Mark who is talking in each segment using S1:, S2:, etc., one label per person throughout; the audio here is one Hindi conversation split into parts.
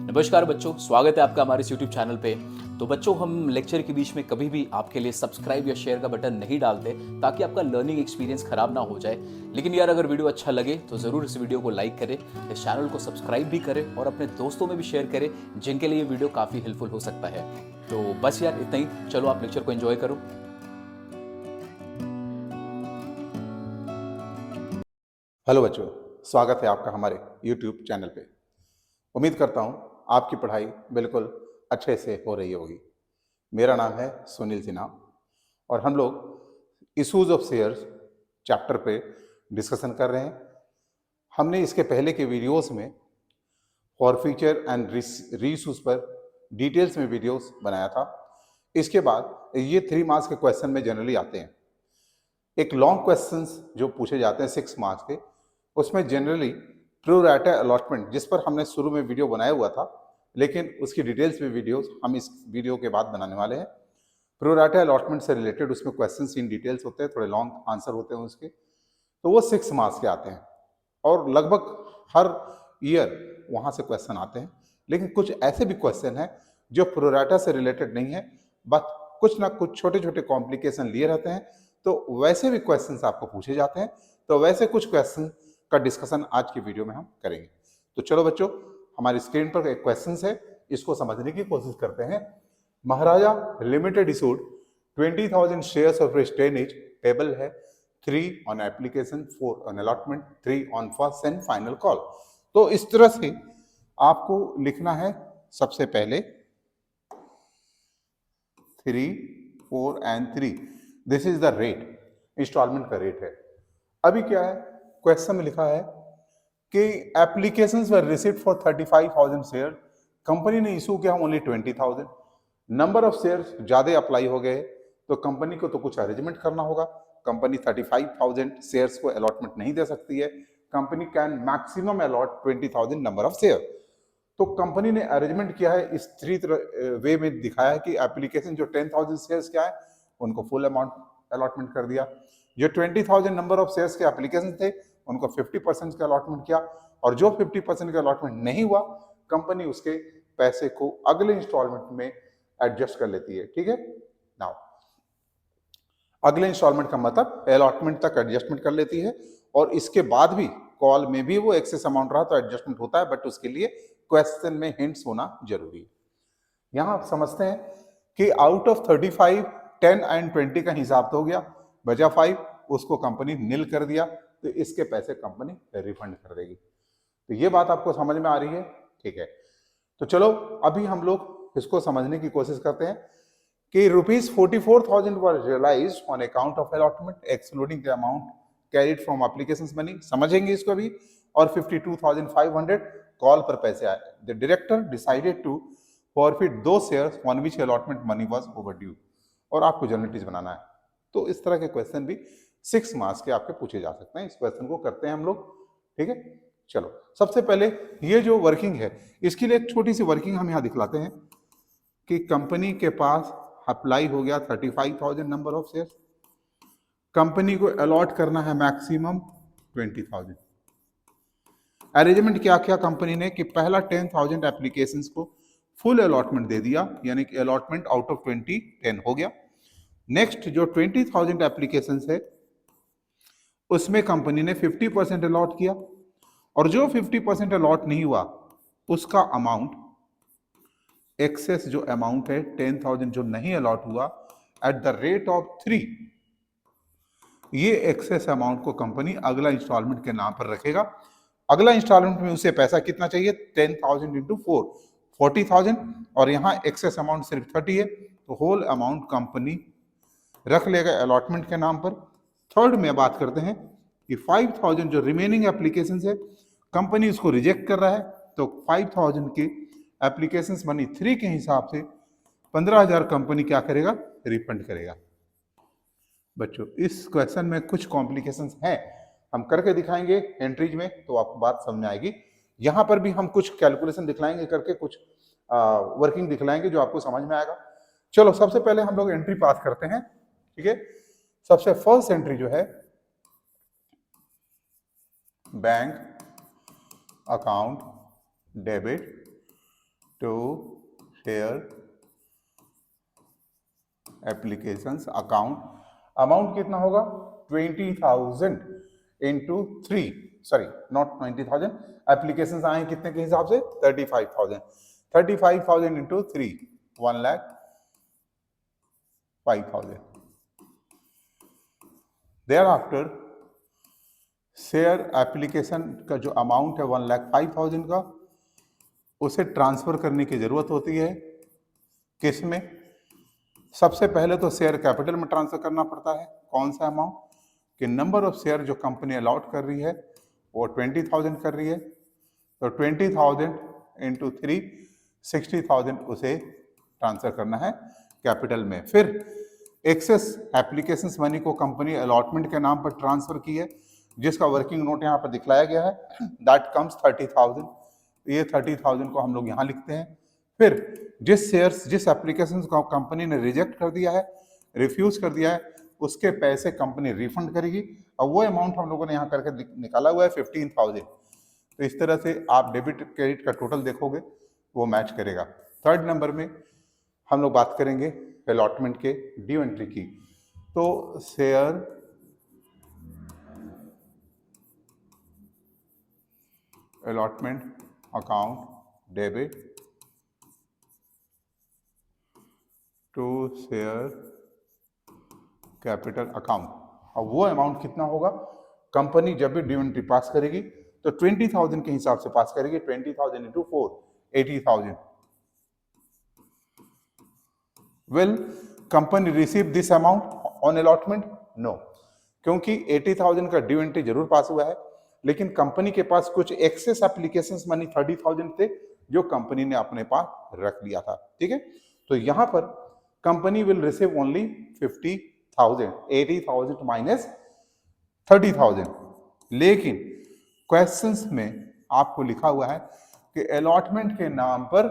S1: नमस्कार बच्चों, स्वागत है आपका हमारे इस YouTube चैनल पे। तो बच्चों, हम लेक्चर के बीच में कभी भी आपके लिए सब्सक्राइब या शेयर का बटन नहीं डालते ताकि आपका लर्निंग एक्सपीरियंस खराब ना हो जाए। लेकिन यार, अगर वीडियो अच्छा लगे तो ज़रूर इस वीडियो को लाइक करें, इस चैनल को सब्सक्राइब भी करें और अपने दोस्तों में भी शेयर करें जिनके लिए ये वीडियो काफ़ी हेल्पफुल हो सकता है। तो बस यार, इतना ही। चलो, आप लेक्चर को एंजॉय करो।
S2: हेलो बच्चों, स्वागत है आपका हमारे YouTube चैनल पे। उम्मीद करता हूँ आपकी पढ़ाई बिल्कुल अच्छे से हो रही होगी। मेरा नाम है सुनील सिन्हा और हम लोग इशूज़ ऑफ शेयर्स चैप्टर पे डिस्कशन कर रहे हैं। हमने इसके पहले के वीडियोस में फॉरफीचर एंड रीइशूज़ पर डिटेल्स में वीडियोस बनाया था। इसके बाद ये 3 मार्क्स के क्वेश्चन में जनरली आते हैं। एक लॉन्ग क्वेश्चंस जो पूछे जाते हैं 6 मार्क्स के, उसमें जनरली प्रो राटा अलॉटमेंट, जिस पर हमने शुरू में वीडियो बनाया हुआ था, लेकिन उसकी डिटेल्स में वीडियोस हम इस वीडियो के बाद बनाने वाले हैं। प्रो राटा अलॉटमेंट से रिलेटेड उसमें क्वेश्चंस इन डिटेल्स होते हैं, थोड़े लॉन्ग आंसर होते हैं उसके, तो वो 6 मार्क्स के आते हैं और लगभग हर ईयर वहाँ से क्वेश्चन आते हैं। लेकिन कुछ ऐसे भी क्वेश्चन हैं जो प्रो राटा से रिलेटेड नहीं है, बट कुछ ना कुछ छोटे छोटे कॉम्प्लिकेशन लिए रहते हैं, तो वैसे भी क्वेश्चंस आपको पूछे जाते हैं। तो वैसे कुछ क्वेश्चन का डिस्कशन आज की वीडियो में हम करेंगे। तो चलो बच्चों, हमारी स्क्रीन पर एक क्वेश्चन है, इसको समझने की कोशिश करते हैं। Maharaja limited issued 20,000 shares of prestige payable है, 3 on application, 4 on allotment, 3 on first and final call. तो इस तरह से आपको लिखना है। सबसे पहले 3, 4 and 3, this is the rate, installment का रेट है। अभी क्या है, क्वेश्चन में लिखा है कि applications were received for 35,000 share, company ने इशू किया ओनली 20,000। नंबर ऑफ शेयर्स ज्यादा अप्लाई हो गए, तो कंपनी को तो कुछ अरेंजमेंट करना होगा। कंपनी 35,000 शेयर्स को अलॉटमेंट नहीं दे सकती है। Company can maximum allot 20,000 number of share. तो कंपनी ने अरेंजमेंट किया है, इस 3 वे में दिखाया है कि एप्लीकेशन जो 10,000 शेयर्स क्या है उनको फुल अमाउंट अलॉटमेंट कर दिया, जो 20,000 नंबर ऑफ शेयर्स के एप्लीकेशन थे उनको 50% का अलॉटमेंट किया, और जो 50% का अलॉटमेंट नहीं हुआ, कंपनी उसके पैसे को अगले इंस्टॉलमेंट में एडजस्ट कर लेती है। ठीक है, नाउ अगले इंस्टॉलमेंट का मतलब अलॉटमेंट तक एडजस्टमेंट कर लेती है, और इसके बाद भी कॉल में भी वो एक्सेस अमाउंट रहा तो एडजस्टमेंट होता है, बट उसके लिए क्वेश्चन में हिंट्स होना जरूरी है। यहां आप समझते हैं कि आउट ऑफ 35, 10 एंड 20 का हिसाब तो हो गया, बचा 5, उसको कंपनी निल कर दिया, तो इसके पैसे कंपनी रिफंड कर देगी। तो ये बात आपको समझ में आ रही है? ठीक है, तो चलो अभी हम लोग इसको समझने की कोशिश करते हैं कि ₹44,000 were realised on account of allotment excluding the amount carried from applications money. समझेंगे इसको भी। और 52,500 कॉल पर पैसे आए। The director decided to forfeit दो shares on which allotment money was overdue. और आपको जर्नलिस्ट बनाना है, तो इस तरह के क्वेश्चन भी 6 मार्क्स के आपके पूछे जा सकते हैं। इस क्वेश्चन को करते हैं हम लोग। ठीक है, चलो सबसे पहले ये जो वर्किंग है, इसके लिए एक छोटी सी वर्किंग हम यहाँ दिखलाते हैं कि कंपनी के पास अप्लाई हो गया 35,000 नंबर ऑफ शेयर्स, कंपनी को अलॉट करना है मैक्सिमम 20,000। अरेंजमेंट क्या किया कंपनी ने कि पहला 10,000 एप्लीकेशंस को फुल अलॉटमेंट दे दिया, यानी कि अलॉटमेंट आउट ऑफ 20 10 हो गया। नेक्स्ट जो 20,000 एप्लीकेशंस है उसमें कंपनी ने 50% अलॉट किया, और जो 50% अलॉट नहीं हुआ उसका अमाउंट, एक्सेस जो अमाउंट है 10,000 जो नहीं अलॉट हुआ, एट द रेट ऑफ 3, ये एक्सेस अमाउंट को कंपनी अगला इंस्टॉलमेंट के नाम पर रखेगा। अगला इंस्टॉलमेंट में उसे पैसा कितना चाहिए? 10,000 इंटू 4, 40,000, और यहाँ एक्सेस अमाउंट सिर्फ 30 है, तो होल अमाउंट कंपनी रख लेगा अलॉटमेंट के नाम पर। थर्ड में बात करते हैं कि 5,000 जो रिमेनिंग एप्लीकेशन है कंपनी उसको रिजेक्ट कर रहा है, तो 5,000 के एप्लीकेशन मनी 3 के हिसाब से 15,000 कंपनी क्या करेगा? रिफंड करेगा। बच्चों इस क्वेश्चन में कुछ कॉम्प्लिकेशंस हैं, हम करके दिखाएंगे एंट्रीज में, तो आपको बात समझ में आएगी। यहां पर भी हम कुछ कैलकुलेशन दिखलाएंगे करके, कुछ वर्किंग दिखलाएंगे जो आपको समझ में आएगा। चलो सबसे पहले हम लोग एंट्री पास करते हैं। ठीक है, सबसे फर्स्ट एंट्री जो है, bank account debit to share applications account. Amount कितना होगा? 20,000 इंटू 3, सॉरी नॉट 20,000, एप्लीकेशंस आए कितने के हिसाब से? 35,000। 35,000 into 3, 1,05,000। Thereafter share application का जो अमाउंट है 1,05,000 का, उसे ट्रांसफर करने की जरूरत होती है। किस में? सबसे पहले तो शेयर कैपिटल में ट्रांसफर करना पड़ता है। कौन सा अमाउंट? कि नंबर ऑफ शेयर जो कंपनी अलॉट कर रही है वो 20,000 कर रही है, तो 20,000 इंटू 3, 60,000 उसे ट्रांसफर करना है कैपिटल में। फिर एक्सेस एप्लीकेशंस मनी को कंपनी अलॉटमेंट के नाम पर ट्रांसफर की है, जिसका वर्किंग नोट यहाँ पर दिखलाया गया है, दैट कम्स 30,000। ये 30,000 को हम लोग यहाँ लिखते हैं। फिर जिस एप्लीकेशन को कंपनी ने रिजेक्ट कर दिया है, रिफ्यूज कर दिया है, उसके पैसे कंपनी रिफंड करेगी, और वो अमाउंट हम लोगों ने यहाँ करके निकाला हुआ है 15,000। तो इस तरह से आप डेबिट क्रेडिट का टोटल देखोगे वो मैच करेगा। थर्ड नंबर में हम लोग बात करेंगे अलॉटमेंट के ड्यू एंट्री की। तो share allotment account debit to share capital account. अब वो अमाउंट कितना होगा? कंपनी जब भी ड्यू एंट्री पास करेगी तो 20,000 के हिसाब से पास करेगी। 20,000 into 4, 80,000। Will company receive this amount on allotment? No, क्योंकि 80,000 का ड्यू एंट्री जरूर पास हुआ है, लेकिन कंपनी के पास कुछ एक्सेस एप्लीकेशंस मनी 30,000 थे जो कंपनी ने अपने पास रख लिया था। ठीक है, तो यहां पर company will receive only 50,000, 80,000 minus 30,000। लेकिन क्वेश्चंस में आपको लिखा हुआ है कि अलॉटमेंट के नाम पर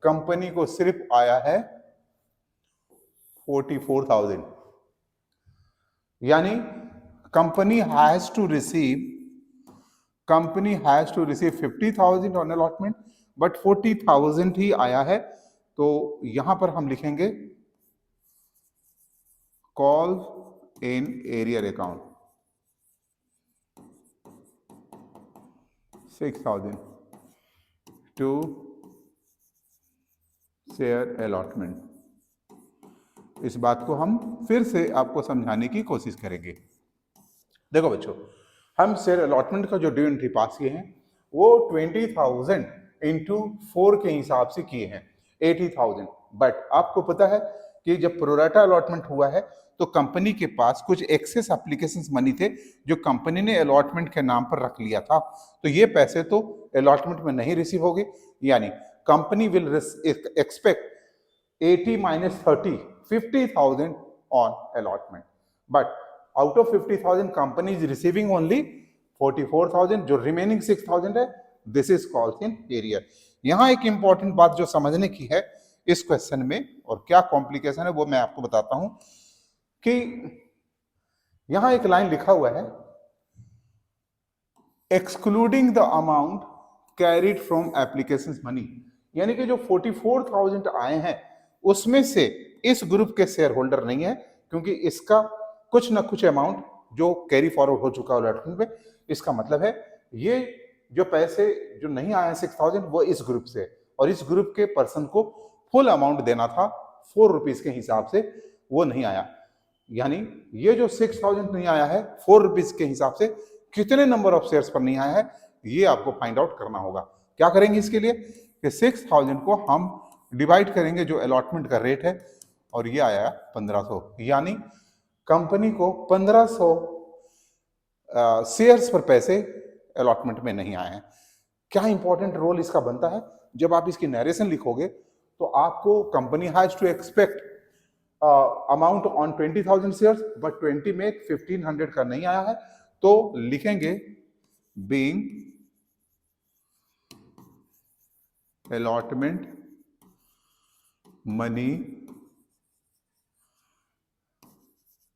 S2: कंपनी को सिर्फ आया है 44,000, यानी company has to receive 50,000 on allotment, but 40,000 ही आया है। तो यहां पर हम लिखेंगे call in arrear account 6,000 to share allotment. इस बात को हम फिर से आपको समझाने की कोशिश करेंगे। देखो बच्चों, हम शेयर अलॉटमेंट का जो ड्यू एंट्री पास किए हैं वो 20,000 इंटू 4 के हिसाब से किए हैं, 80,000। बट आपको पता है कि जब प्रोराटा अलॉटमेंट हुआ है तो कंपनी के पास कुछ एक्सेस एप्लीकेशंस मनी थे जो कंपनी ने अलॉटमेंट के नाम पर रख लिया था, तो ये पैसे तो अलॉटमेंट में नहीं रिसीव होंगे। यानी company will expect 80 minus 30, 50,000 on allotment. But out of 50,000, company is receiving only 44,000. जो remaining 6,000 है, this is called in area. यहाँ एक इंपॉर्टेंट बात जो समझने की है इस क्वेश्चन में, और क्या कॉम्प्लिकेशन है वो मैं आपको बताता हूं कि यहां एक लाइन लिखा हुआ है, excluding the amount carried from application money, यानी कि जो 44,000 आए हैं उसमें से इस ग्रुप के शेयर होल्डर नहीं है, क्योंकि इसका कुछ ना कुछ अमाउंट जो कैरी फॉरवर्ड हो चुका है अलॉटमेंट पे। इसका मतलब है ये जो पैसे जो नहीं आए 6,000 वो इस ग्रुप से, और इस ग्रुप के पर्सन को फुल अमाउंट देना था 4 रुपीज के हिसाब से, वो नहीं आया। यानी ये जो 6,000 नहीं आया है 4 रुपीज के हिसाब से, कितने नंबर ऑफ शेयर्स पर नहीं आया है ये आपको फाइंड आउट करना होगा। क्या करेंगे इसके लिए कि 6,000 को हम डिवाइड करेंगे जो अलॉटमेंट का रेट है, और ये आया 1,500, यानी कंपनी को 1,500 शेयर्स पर पैसे अलॉटमेंट में नहीं आए हैं। क्या इंपॉर्टेंट रोल इसका बनता है? जब आप इसकी नरेशन लिखोगे तो आपको company has to expect amount on 20,000 shares, but 20 में 1,500 का नहीं आया है, तो लिखेंगे being allotment money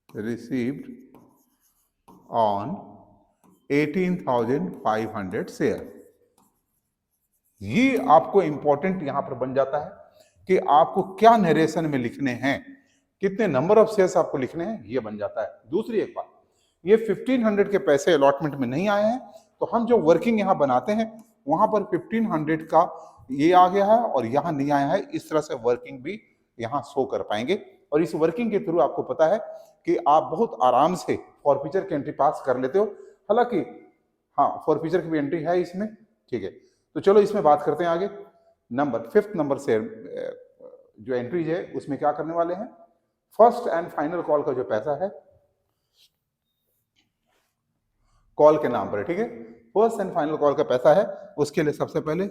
S2: received on 18,500 share. ये आपको इंपॉर्टेंट यहां पर बन जाता है कि आपको क्या नरेशन में लिखने हैं, कितने नंबर ऑफ शेयर्स आपको लिखने हैं, ये बन जाता है। दूसरी एक बात, ये 1500 के पैसे अलॉटमेंट में नहीं आए हैं, तो हम जो वर्किंग यहां बनाते हैं वहां पर 1500 का ये आ गया है और यहां नहीं आया है, इस तरह से वर्किंग भी यहां शो कर पाएंगे। और इस वर्किंग के थ्रू आपको पता है कि आप बहुत आराम से फॉरफीचर की एंट्री पास कर लेते हो। हालांकि हाँ, फॉरफीचर की भी एंट्री है इसमें, ठीक है। तो चलो इसमें बात करते हैं आगे। नंबर 5th नंबर से जो एंट्रीज है उसमें क्या करने वाले हैं, फर्स्ट एंड फाइनल कॉल का जो पैसा है कॉल के नाम पर है, ठीक है। फर्स्ट एंड फाइनल कॉल का पैसा है, उसके लिए सबसे पहले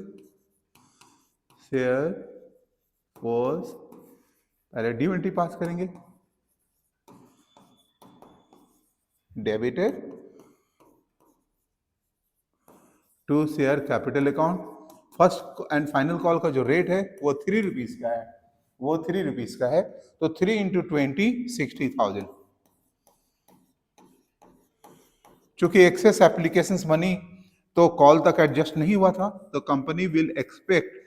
S2: शेयर वॉज, पहले ड्यू एंट्री पास करेंगे, debited to share capital account. First and final call का जो रेट है वो 3 रुपीज का है, वो 3 रुपीज का है, तो 3 इंटू 20 60,000। चूंकि एक्सेस एप्लीकेशंस मनी तो कॉल तक एडजस्ट नहीं हुआ था, तो company will expect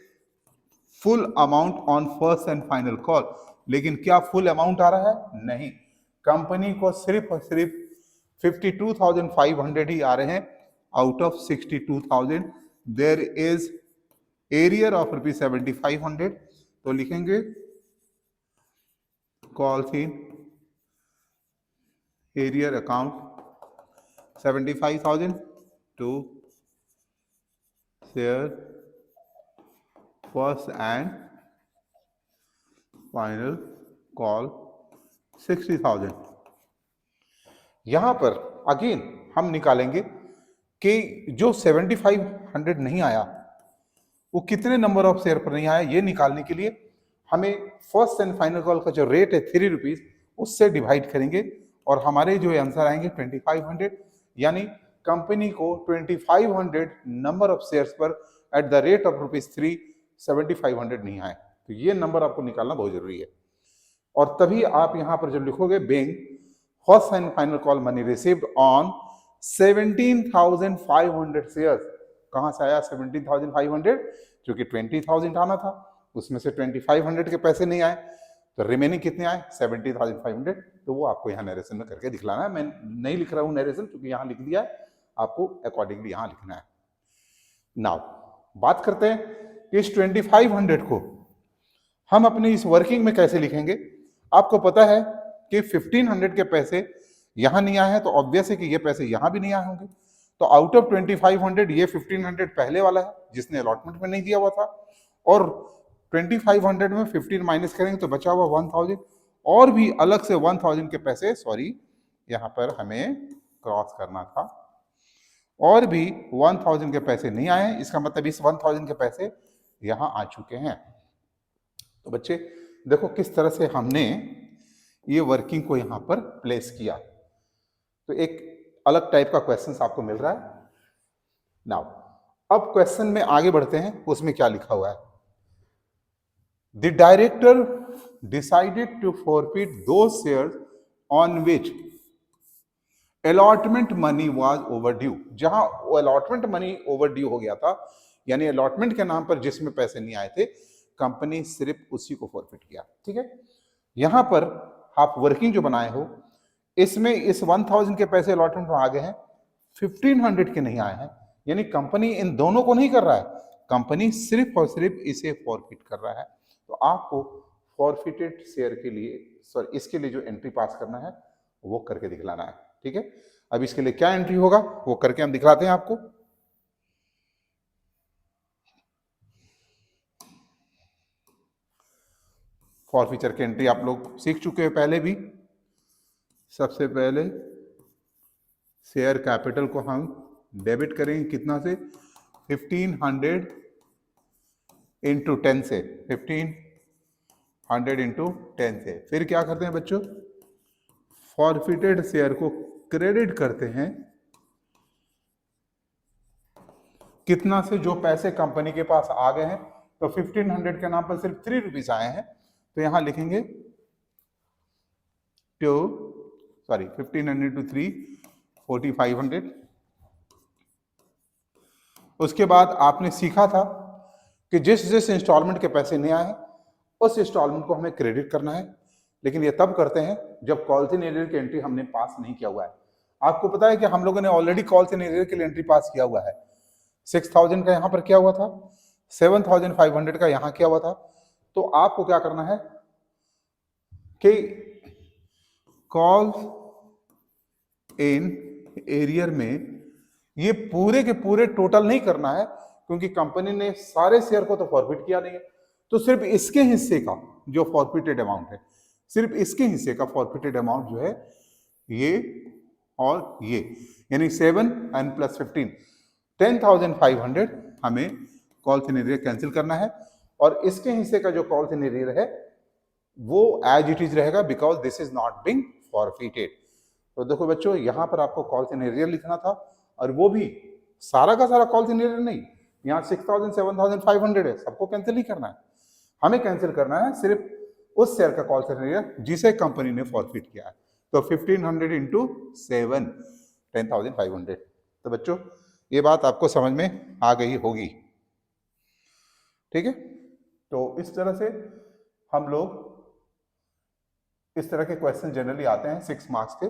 S2: full amount on first and final call. लेकिन क्या फुल अमाउंट आ रहा है? नहीं, कंपनी को सिर्फ और सिर्फ 52,500 ही आ रहे हैं out of 62,000। There is arrear of ₹7,500, तो लिखेंगे call fee arrear account 75,000 to share first and final call 60,000। यहां पर अगेन हम निकालेंगे कि जो 7500 नहीं आया वो कितने नंबर ऑफ शेयर पर नहीं आया। ये निकालने के लिए हमें फर्स्ट एंड फाइनल कॉल का जो रेट है 3 रुपीज उससे डिवाइड करेंगे और हमारे जो आंसर आएंगे 2500। यानी कंपनी को 2500 नंबर ऑफ शेयर्स पर एट द रेट ऑफ ₹3 7500 नहीं आए। तो ये नंबर आपको निकालना बहुत जरूरी है। और तभी आप यहां पर जब लिखोगे bank first and final call money received on 17,500 shares, कहां से आया 17,500? क्योंकि 20,000 आना था, उसमें से 2500 के पैसे नहीं आए, तो रिमेनिंग कितने आए? 17,500। तो वो आपको यहाँ नरेशन में करके दिखलाना है। मैं नहीं लिख रहा हूँ नरेशन, क्योंकि यहाँ लिख दिया है, आपको अकॉर्डिंगली यहाँ लिखना है। नाउ बात करते हैं कि इस 2500 को हम अपने इस वर्किंग में कैसे लिखेंगे। आपको पता है कि 1500 के पैसे यहां नहीं आए हैं, तो ऑब्वियस है कि ये पैसे यहां भी नहीं आए होंगे। तो आउट ऑफ 2500 ये 1500 पहले वाला है जिसने अलॉटमेंट में नहीं दिया हुआ था, और 2500 में 15 माइनस करेंगे तो बचा हुआ 1000, और भी अलग से 1000 के पैसे, सॉरी यहां पर हमें क्रॉस करना था, और भी 1000 के पैसे नहीं आए। इसका मतलब इस 1000 के पैसे यहां आ चुके हैं। तो बच्चे देखो किस तरह से हमने ये वर्किंग को यहां पर प्लेस किया। तो एक अलग टाइप का क्वेश्चन आपको मिल रहा है। नाउ अब क्वेश्चन में आगे बढ़ते हैं, उसमें क्या लिखा हुआ है। The director decided to forfeit those shares on which allotment money was overdue. जहां अलॉटमेंट मनी ओवरड्यू हो गया था, यानी अलॉटमेंट के नाम पर जिसमें पैसे नहीं आए थे, कंपनी सिर्फ उसी को फॉरफिट किया। ठीक है, यहां पर आप वर्किंग जो बनाए हो, इसमें इस 1000 के पैसे अलॉटमेंट में आ गए हैं, 1500 के नहीं आए हैं। यानी कंपनी इन दोनों को नहीं कर रहा है, कंपनी सिर्फ और सिर्फ इसे फॉरफिट कर रहा है। तो आपको फॉरफिटेड शेयर के लिए, सॉरी इसके लिए जो एंट्री पास करना है वो करके दिखलाना है। ठीक है, अब इसके लिए क्या एंट्री होगा वो करके हम दिखलाते हैं आपको। फॉरफीचर की एंट्री आप लोग सीख चुके हैं पहले भी। सबसे पहले शेयर कैपिटल को हम डेबिट करेंगे कितना से, 1500 इंटू 10 से, 1500 इंटू 10 से। फिर क्या करते हैं बच्चों, फॉरफिटेड शेयर को क्रेडिट करते हैं कितना से, जो पैसे कंपनी के पास आ गए हैं। तो 1500 के नाम पर सिर्फ 3 रुपीज आए हैं, तो यहां लिखेंगे 1500 to 3 4500। उसके बाद आपने सीखा था कि जिस जिस इंस्टॉलमेंट के पैसे नहीं आए हैं उस इंस्टॉलमेंट को हमें क्रेडिट करना है, लेकिन ये तब करते हैं जब कॉल्स इन एरियर की एंट्री हमने पास नहीं किया हुआ है। आपको पता है कि हम लोगों ने ऑलरेडी कॉल्स इन एरियर के लिए एंट्री पास किया हुआ है। 6000 का यहाँ पर किया हुआ था, 7500 का यहाँ किया हुआ था। तो आपको क्या करना है कि कॉल इन एरियर में ये पूरे के पूरे टोटल नहीं करना है, क्योंकि कंपनी ने सारे शेयर को तो फॉरफिट किया नहीं है। तो सिर्फ इसके हिस्से का जो फॉरफिटेड अमाउंट है, सिर्फ इसके हिस्से का फॉरफिटेड अमाउंट जो है ये और ये, यानी 7 एंड प्लस 15 10,500 हमें कॉल इन एरियर कैंसिल करना है। और इसके हिस्से का जो कॉल इन एरियर है वो एज इट इज रहेगा, because this is not being forfeited. तो देखो बच्चों, यहां पर आपको कॉल इन एरियर लिखना था, और वो भी सारा का सारा कॉल इन एरियर नहीं। यहाँ 6,000 7,500 है, सबको कैंसिल नहीं करना है, हमें कैंसिल करना है सिर्फ उस शेयर का कॉल इन एरियर जिसे कंपनी ने फॉरफिट किया है। तो 1500 इंटू 7 10,500। तो बच्चों ये बात आपको समझ में आ गई होगी, ठीक है। तो इस तरह से हम लोग, इस तरह के क्वेश्चन जनरली आते हैं 6 मार्क्स के।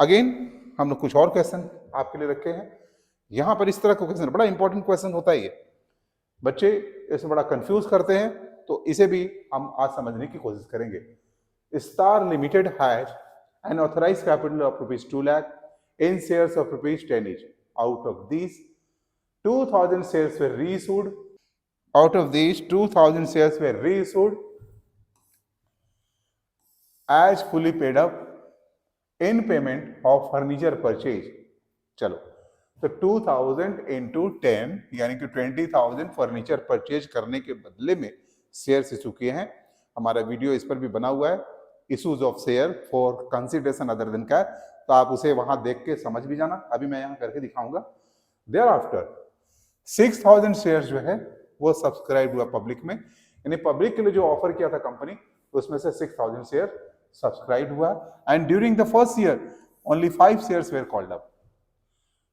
S2: अगेन हम लोग कुछ और क्वेश्चन आपके लिए रखे हैं। यहां पर इस तरह का क्वेश्चन बड़ा इंपॉर्टेंट क्वेश्चन होता है, ये बच्चे इसमें बड़ा कंफ्यूज करते हैं, तो इसे भी हम आज समझने की कोशिश करेंगे। Star limited has an authorised capital of ₹2 lakh in shares of ₹10 each. Out of these 2,000 shares were reissued. Out of these 2,000 shares were reissued as fully paid up in payment of furniture purchase. चलो, तो 2000 into 10 यानी कि 20,000 फर्नीचर परचेज करने के बदले में शेयर्स इशू किए हैं। हमारा वीडियो इस पर भी बना हुआ है, issues of share for consideration other than cash, तो आप उसे वहां देख के समझ भी जाना। अभी मैं यहाँ करके दिखाऊंगा। देयर आफ्टर 6,000 शेयर्स जो है वो सब्सक्राइब हुआ पब्लिक में, यानी पब्लिक के लिए जो ऑफर किया था कंपनी, उसमें से 6,000 शेयर सब्सक्राइब हुआ। And during the first year only 5 shares where called up.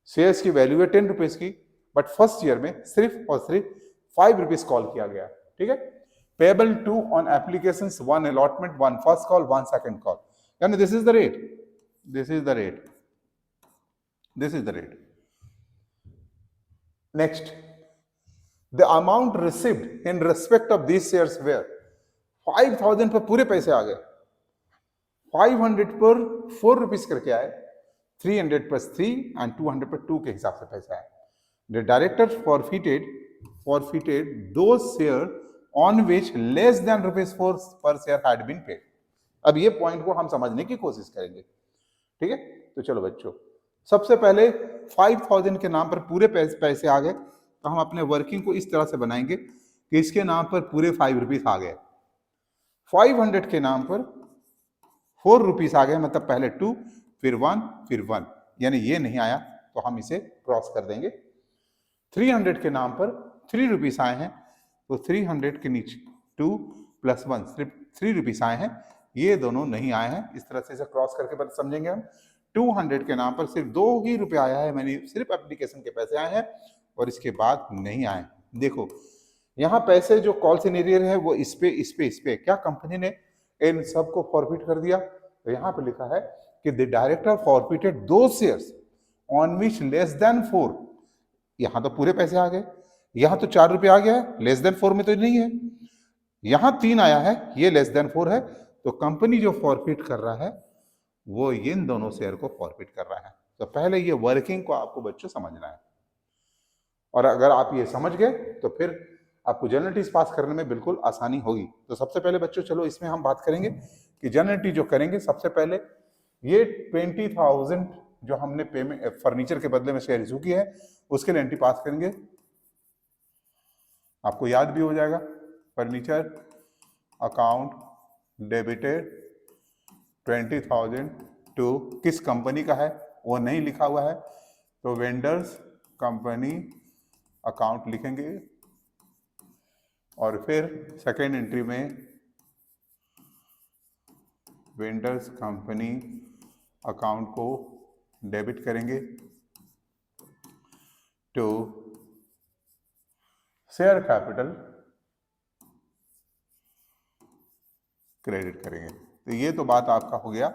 S2: Shares की वैल्यू है 10 रुपीज की, बट फर्स्ट ईयर में सिर्फ और सिर्फ 5 रुपीज कॉल किया गया, ठीक है। Payable to on application 1 allotment 1 first call 1 second call, यानी this is the rate, this is the rate, this is the rate. Next, the amount received in respect of these shares were 5,000 पर पूरे पैसे आ गए, 500 पर 4 रुपीज करके आए, 300 प्लस 3 एंड 200 पर 2 के हिसाब से पैसा है। The director forfeited those share on which less than ₹4 per share had been paid. अब ये पॉइंट को हम समझने की कोशिश करेंगे, ठीक है। तो चलो बच्चों, सबसे पहले 5,000 के नाम पर पूरे पैसे आ गए, तो हम अपने वर्किंग को इस तरह से बनाएंगे कि इसके नाम पर पूरे 5 रुपीज आ गए, 500 के नाम पर 4 रुपीज आ गए, मतलब पहले 2 फिर 1 फिर 1, यानी ये नहीं आया तो हम इसे क्रॉस कर देंगे। 300 के नाम पर 3 रुपीज आए हैं, तो 300 के नीचे 2 प्लस 1 सिर्फ 3 रुपीज आए हैं, ये दोनों नहीं आए हैं। इस तरह से इसे क्रॉस करके बात समझेंगे हम। 200 के नाम पर सिर्फ 2 ही रुपए आया है, मैंने सिर्फ एप्लीकेशन के पैसे आए हैं, और इसके बाद नहीं आए। देखो यहाँ पैसे जो कॉल इन एरियर है वो इस पे क्या कंपनी ने इन सबको फॉरफिट कर दिया। तो यहाँ पे लिखा है कि द डायरेक्टर फॉरफिटेड दो shares on which less than 4, यहां तो पूरे पैसे आ गए, यहां तो 4 रुपए आ गया है, लेस देन 4 में तो नहीं है, यहां 3 आया है, ये लेस देन 4 है, तो कंपनी जो फॉरफिट कर रहा है वो इन दोनों शेयर को फॉरफिट कर रहा है। तो पहले ये वर्किंग को आपको बच्चों समझना है, और अगर आप ये समझ गए तो फिर आपको जनरल टीज पास करने में बिल्कुल आसानी होगी। तो सबसे पहले बच्चों चलो इसमें हम बात करेंगे कि जनरल टीज जो करेंगे, सबसे पहले ये 20,000 जो हमने पेमेंट फर्नीचर के बदले में शेयर इशू की है उसके लिए एंट्री पास करेंगे। आपको याद भी हो जाएगा, फर्नीचर अकाउंट डेबिटेड 20,000 टू किस कंपनी का है वो नहीं लिखा हुआ है, तो वेंडर्स कंपनी अकाउंट लिखेंगे, और फिर सेकेंड एंट्री में वेंडर्स कंपनी अकाउंट को डेबिट करेंगे टू शेयर कैपिटल क्रेडिट करेंगे। तो ये तो बात आपका हो गया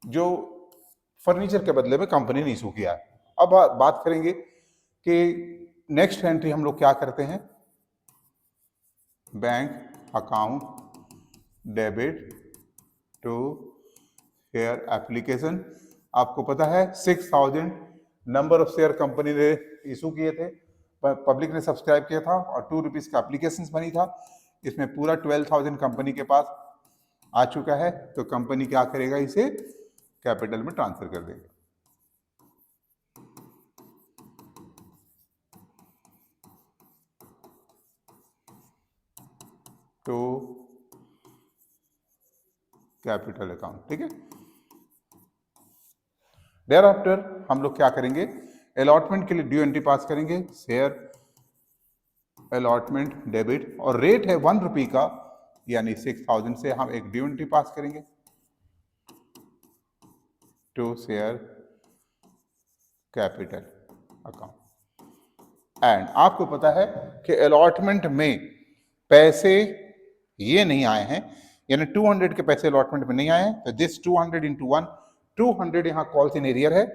S2: जो फर्नीचर के बदले में कंपनी ने इशू किया है। अब बात करेंगे कि नेक्स्ट एंट्री हम लोग क्या करते हैं, bank account debit to share application. आपको पता है 6000 नंबर ऑफ शेयर कंपनी ने इशू किए थे, पब्लिक ने सब्सक्राइब किया था और 2 रुपीज का एप्लीकेशन बनी था। इसमें पूरा 12,000 कंपनी के पास आ चुका है, तो कंपनी क्या करेगा, इसे कैपिटल में ट्रांसफर कर देगा। तो कैपिटल अकाउंट, ठीक है। देयर आफ्टर हम लोग क्या करेंगे, अलॉटमेंट के लिए ड्यू एंट्री पास करेंगे, शेयर अलॉटमेंट डेबिट, और रेट है 1 रुपये का, यानी 6000 से हम एक ड्यू एंट्री पास करेंगे to share capital account. And आपको पता है कि अलॉटमेंट में पैसे ये नहीं आए हैं, यानी 200 के पैसे अलॉटमेंट में नहीं आए हैं, तो दिस 200 इंटू 1, 200 यहां कॉल्स इन एरियर है,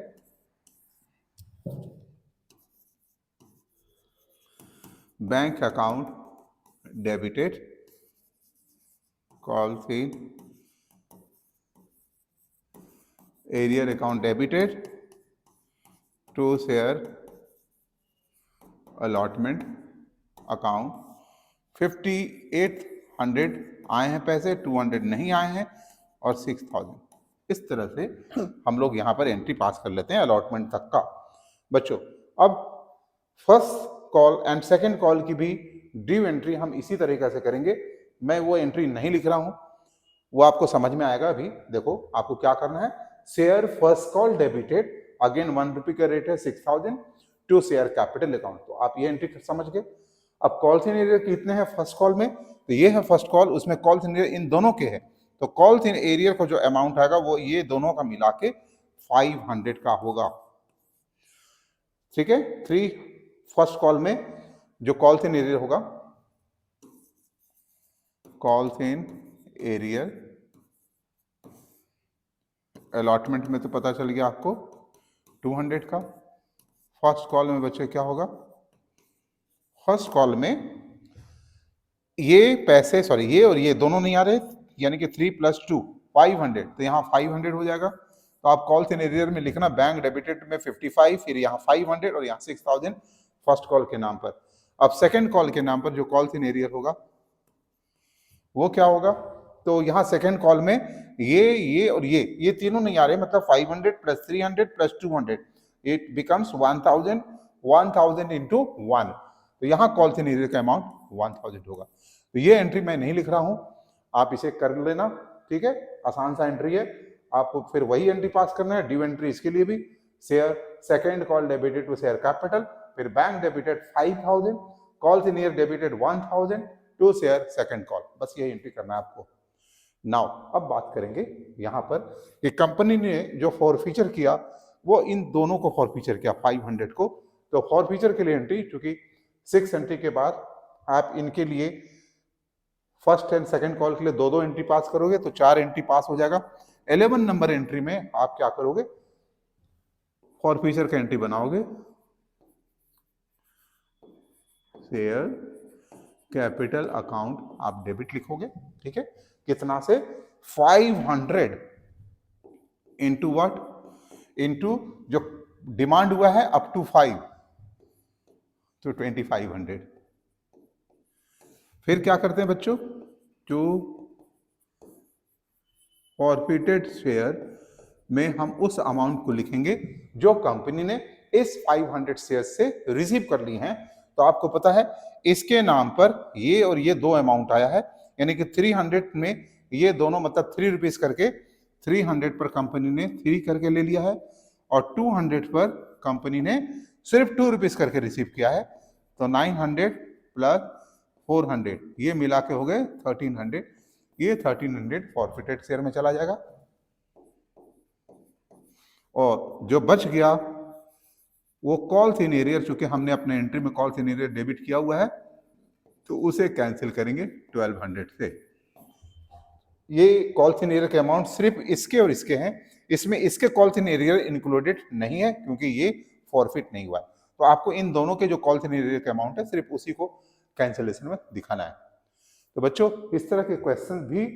S2: bank account debited, calls in arrear account debited to share allotment account. 5800 आए हैं पैसे, 200 नहीं आए हैं, और 6000। इस तरह से हम लोग यहां पर एंट्री पास कर लेते हैं अलॉटमेंट तक का। बच्चों अब first call and second call की भी ड्यू एंट्री हम इसी तरीके से करेंगे। मैं वो एंट्री नहीं लिख रहा हूं, वो आपको समझ में आएगा। अभी देखो आपको क्या करना है, share first call debited, again 1 रुपये का रेट है 6000 टू शेयर कैपिटल अकाउंट। तो आप ये एंट्री समझ गए। अब कॉल्स इन एरियर कितने हैं फर्स्ट कॉल में, तो ये है फर्स्ट कॉल, उसमें कॉल्स इन एरियर इन दोनों के हैं, तो कॉल्स इन एरियर को जो अमाउंट आएगा वो ये दोनों का मिला के 500 का होगा, ठीक है। 3 फर्स्ट कॉल में जो कॉल्स इन एरियर होगा, कॉल्स इन एरियर अलॉटमेंट में तो पता चल गया आपको 200 का। फर्स्ट कॉल में बच्चे क्या होगा, फर्स्ट कॉल में ये पैसे, सॉरी ये और ये दोनों नहीं आ रहे, यानी कि 3 + 2 500, तो यहाँ 500 हो जाएगा। तो आप कॉल्स इन एरियर में लिखना बैंक डेबिटेड में 55, फिर यहाँ 500 और यहाँ 6000 फर्स्ट कॉल के नाम पर। अब सेकंड कॉल के नाम पर जो कॉल्स इन एरियर होगा वो क्या होगा, तो यहाँ सेकंड कॉल में ये और ये तीनों नहीं आ रहे, मतलब 500 + 300 + 200, इट बिकम्स 1000, 1000 इंटू 1, तो यहाँ कॉल्स इन एरियर का अमाउंट 1000 होगा। तो ये एंट्री मैं नहीं लिख रहा हूं, आप इसे कर लेना, ठीक है, आसान सा एंट्री है। आपको फिर वही एंट्री पास करना है, ड्यू एंट्री इसके लिए भी, share second call debited to share capital, फिर bank debited 5000, calls in arrear debited 1000 to share second call, बस ये एंट्री करना है आपको। नाउ अब बात करेंगे यहाँ पर कि कंपनी ने जो फॉरफीचर किया वो इन दोनों को फॉरफीचर किया 500 को, तो फॉरफीचर के लिए एंट्री, चूंकि 6 एंट्री के बाद आप इनके लिए फर्स्ट एंड सेकंड कॉल के लिए 2-2 एंट्री पास करोगे तो 4 एंट्री पास हो जाएगा। 11 नंबर एंट्री में आप क्या करोगे, फॉरफीचर का एंट्री बनाओगे, शेयर कैपिटल अकाउंट आप डेबिट लिखोगे, ठीक है, कितना से 500 इंटू व्हाट, इंटू जो डिमांड हुआ है अप टू 5, तो 2500। फिर क्या करते हैं बच्चों, जो फॉरफिटेड शेयर में हम उस अमाउंट को लिखेंगे जो कंपनी ने इस 500 शेयर से रिसीव कर ली हैं। तो आपको पता है इसके नाम पर ये और ये 2 अमाउंट आया है, यानी कि 300 में ये दोनों, मतलब 3 रुपीज करके 300 पर कंपनी ने 3 करके ले लिया है, और 200 पर कंपनी ने सिर्फ 2 रुपीज करके रिसीव किया है। तो 900 + 400 ये मिला के हो गए 1300, ये 1300 फॉरफिटेड शेयर में चला जाएगा, और जो बच गया वो कॉल्स इन एरियर, चूंकि हमने अपने एंट्री में कॉल्स इन एरियर डेबिट किया हुआ है, तो उसे कैंसिल करेंगे 1200 से। ये कॉल्सन एरियर के अमाउंट सिर्फ इसके और इसके हैं, इसमें इसके कॉल्सन एरियर इंक्लूडेड नहीं है क्योंकि ये फॉरफिट नहीं हुआ है। तो आपको इन दोनों के जो कॉल्सन एरियर के अमाउंट है सिर्फ उसी को कैंसिलेशन में दिखाना है। तो बच्चों इस तरह के क्वेश्चन भी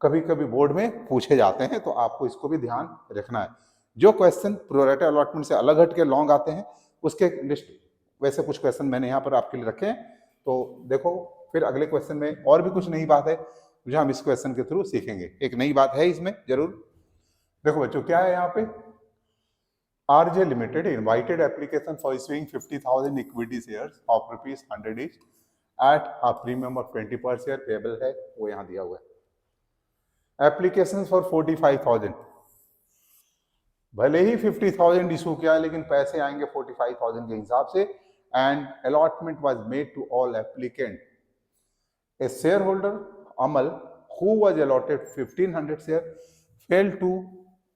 S2: कभी कभी बोर्ड में पूछे जाते हैं, तो आपको इसको भी ध्यान रखना है। जो क्वेश्चन प्रोरेटा अलॉटमेंट से अलग हट के लॉन्ग आते हैं उसके लिस्ट, वैसे कुछ क्वेश्चन मैंने यहाँ पर आपके लिए रखे हैं, तो देखो फिर अगले क्वेश्चन में और भी कुछ नई बात है जो हम इस क्वेश्चन के थ्रू सीखेंगे। एक नई बात है इसमें जरूर। देखो बच्चों क्या है यहाँ पे, RJ limited invited application for issuing 50,000 equity shares of ₹100 each at a premium of 20 पर शेयर पेबल है, वो यहाँ दिया हुआ है। एप्लीकेशन फॉर 45,000, भले ही 50,000 इशू किया है लेकिन पैसे आएंगे 45,000 के हिसाब से। And allotment was made to all applicant. A shareholder, Amal, who was allotted 1,500 shares, failed to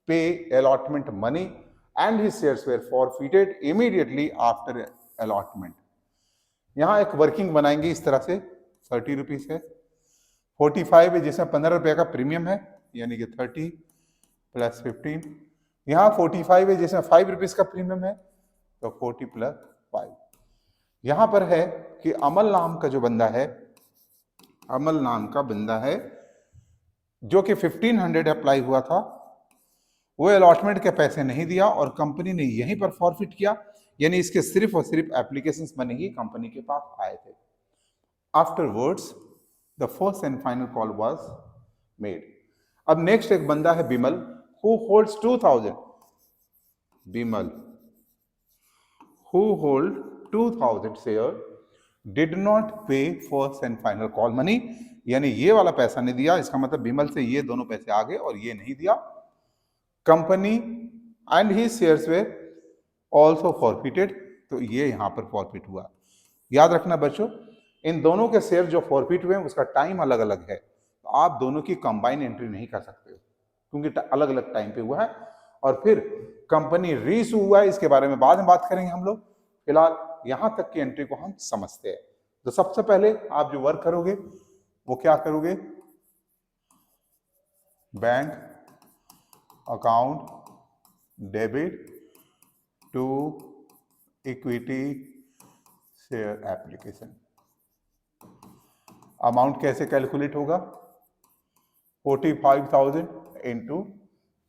S2: pay allotment money and his shares were forfeited immediately after allotment. यहाँ एक वर्किंग बनाएंगे इस तरह से, 30 रुपीज है, 45 है जिसमें 15 रुपये का प्रीमियम है, यानी कि 30 प्लस 15। यहाँ 45 है जिसमें 5 रुपीज का प्रीमियम है, तो 40 प्लस 5। यहाँ पर है कि अमल नाम का जो बंदा है, अमल नाम का बंदा है जो कि 1500 अप्लाई हुआ था, वो अलॉटमेंट के पैसे नहीं दिया और कंपनी ने यहीं पर फॉरफिट किया, यानी इसके सिर्फ और सिर्फ एप्लीकेशंस बने ही कंपनी के पास आए थे। Afterwards the first and final call was made. अब नेक्स्ट एक बंदा है Bimal, who holds 2000, Bimal who hold 2000 share did not pay first and final call money, यानी ये वाला पैसा नहीं दिया, इसका मतलब बिमल से ये दोनों पैसे आ गए और ये नहीं दिया। Company and he shares way also forfeited, तो ये यहां पर फॉरफिट हुआ। याद रखना बच्चों, इन दोनों के शेयर जो फॉरफिट हुए उसका टाइम अलग अलग है, तो आप दोनों की कंबाइन एंट्री नहीं कर सकते हो क्योंकि अलग अलग टाइम पे हुआ है। और फिर कंपनी रीइशू हुआ है, इसके बारे में बाद में बात करेंगे हम लोग। फिलहाल यहां तक की एंट्री को हम समझते हैं। तो सबसे पहले आप जो वर्क करोगे वो क्या करोगे, bank account debit to equity share application. Amount कैसे कैलकुलेट होगा, 45,000 इंटू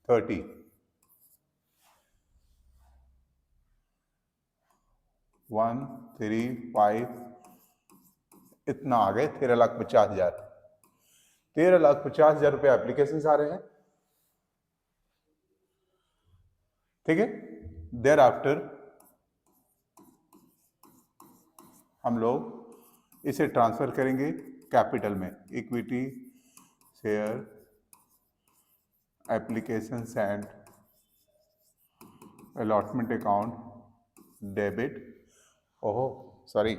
S2: 30, 135, इतना आ गए 13,50,000। 13,50,000 रुपये एप्लीकेशन आ रहे हैं, ठीक है। देयर आफ्टर हम लोग इसे ट्रांसफर करेंगे कैपिटल में, equity share application and allotment account debit. ओहो सॉरी,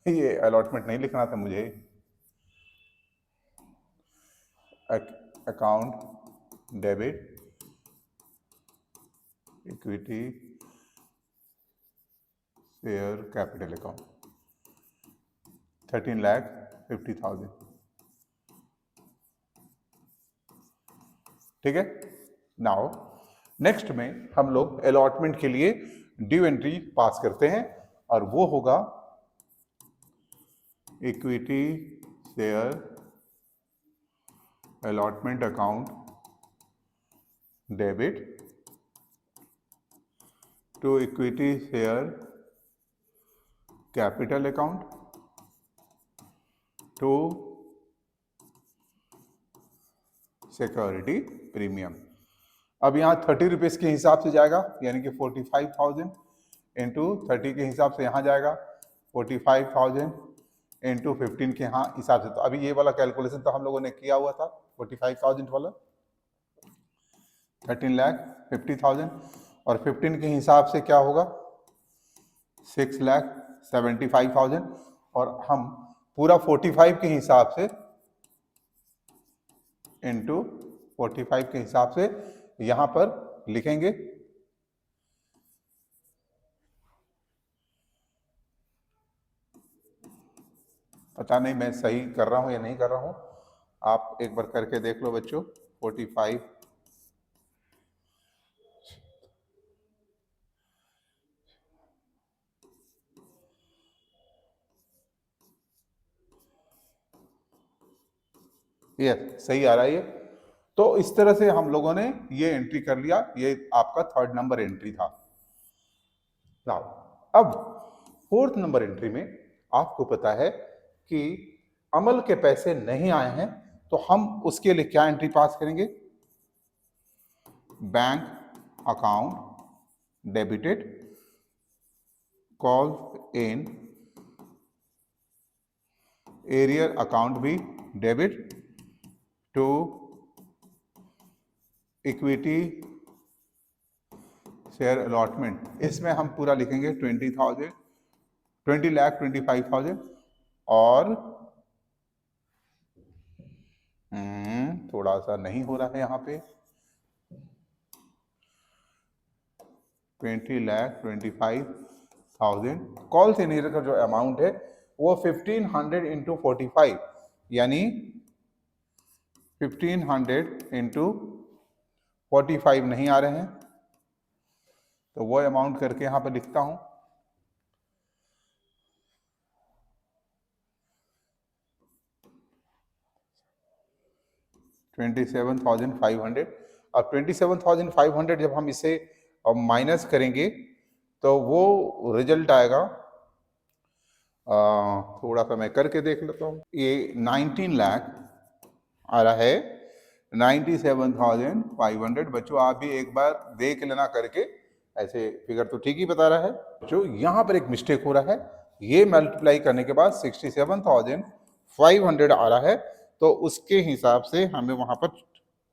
S2: ये अलॉटमेंट नहीं लिखना था मुझे, account debit equity share capital account 13,50,000, ठीक है। नाउ नेक्स्ट में हम लोग अलॉटमेंट के लिए ड्यू एंट्री पास करते हैं और वो होगा equity share allotment account debit to equity share capital account to security premium. अब यहाँ 30 रुपीज के हिसाब से जाएगा, यानी कि 45,000 इंटू 30 के हिसाब से यहाँ जाएगा 45,000 इंटू 15 के यहाँ हिसाब से। तो अभी ये वाला कैलकुलेशन तो हम लोगों ने किया हुआ था, 45,000 वाला 13,50,000 और 15 के हिसाब से क्या होगा 6,75,000 और हम पूरा 45 के हिसाब से इंटू 45 के हिसाब से यहां पर लिखेंगे। पता नहीं मैं सही कर रहा हूँ या नहीं कर रहा हूँ, आप एक बार करके देख लो बच्चों। 45 ये सही आ रहा है ये। तो इस तरह से हम लोगों ने ये एंट्री कर लिया, ये आपका थर्ड नंबर एंट्री था। अब फोर्थ नंबर एंट्री में आपको पता है कि अमल के पैसे नहीं आए हैं, तो हम उसके लिए क्या एंट्री पास करेंगे? Bank account debited, call in arrear account भी debit to equity share allotment. इसमें हम पूरा लिखेंगे 20,000, 20,25,000 और थोड़ा सा नहीं हो रहा है यहाँ पे, 20,25,000। कॉल सेनियर का जो अमाउंट है वो 1500 इंटू 45, यानी 1500 इंटू 45 नहीं आ रहे हैं, तो वो अमाउंट करके यहाँ पे लिखता हूं। $27,500। अब 27,500 जब हम इसे माइनस करेंगे तो वो रिजल्ट आएगा, थोड़ा सा मैं करके देख लेता हूँ। ये 19 लाख आ रहा है, 97,500। बच्चों आप भी एक बार देख लेना करके, ऐसे फिगर तो ठीक ही बता रहा है। जो यहाँ पर एक मिस्टेक हो रहा है, ये मल्टीप्लाई करने के बाद 67,500 आ रहा है, तो उसके हिसाब से हमें वहां पर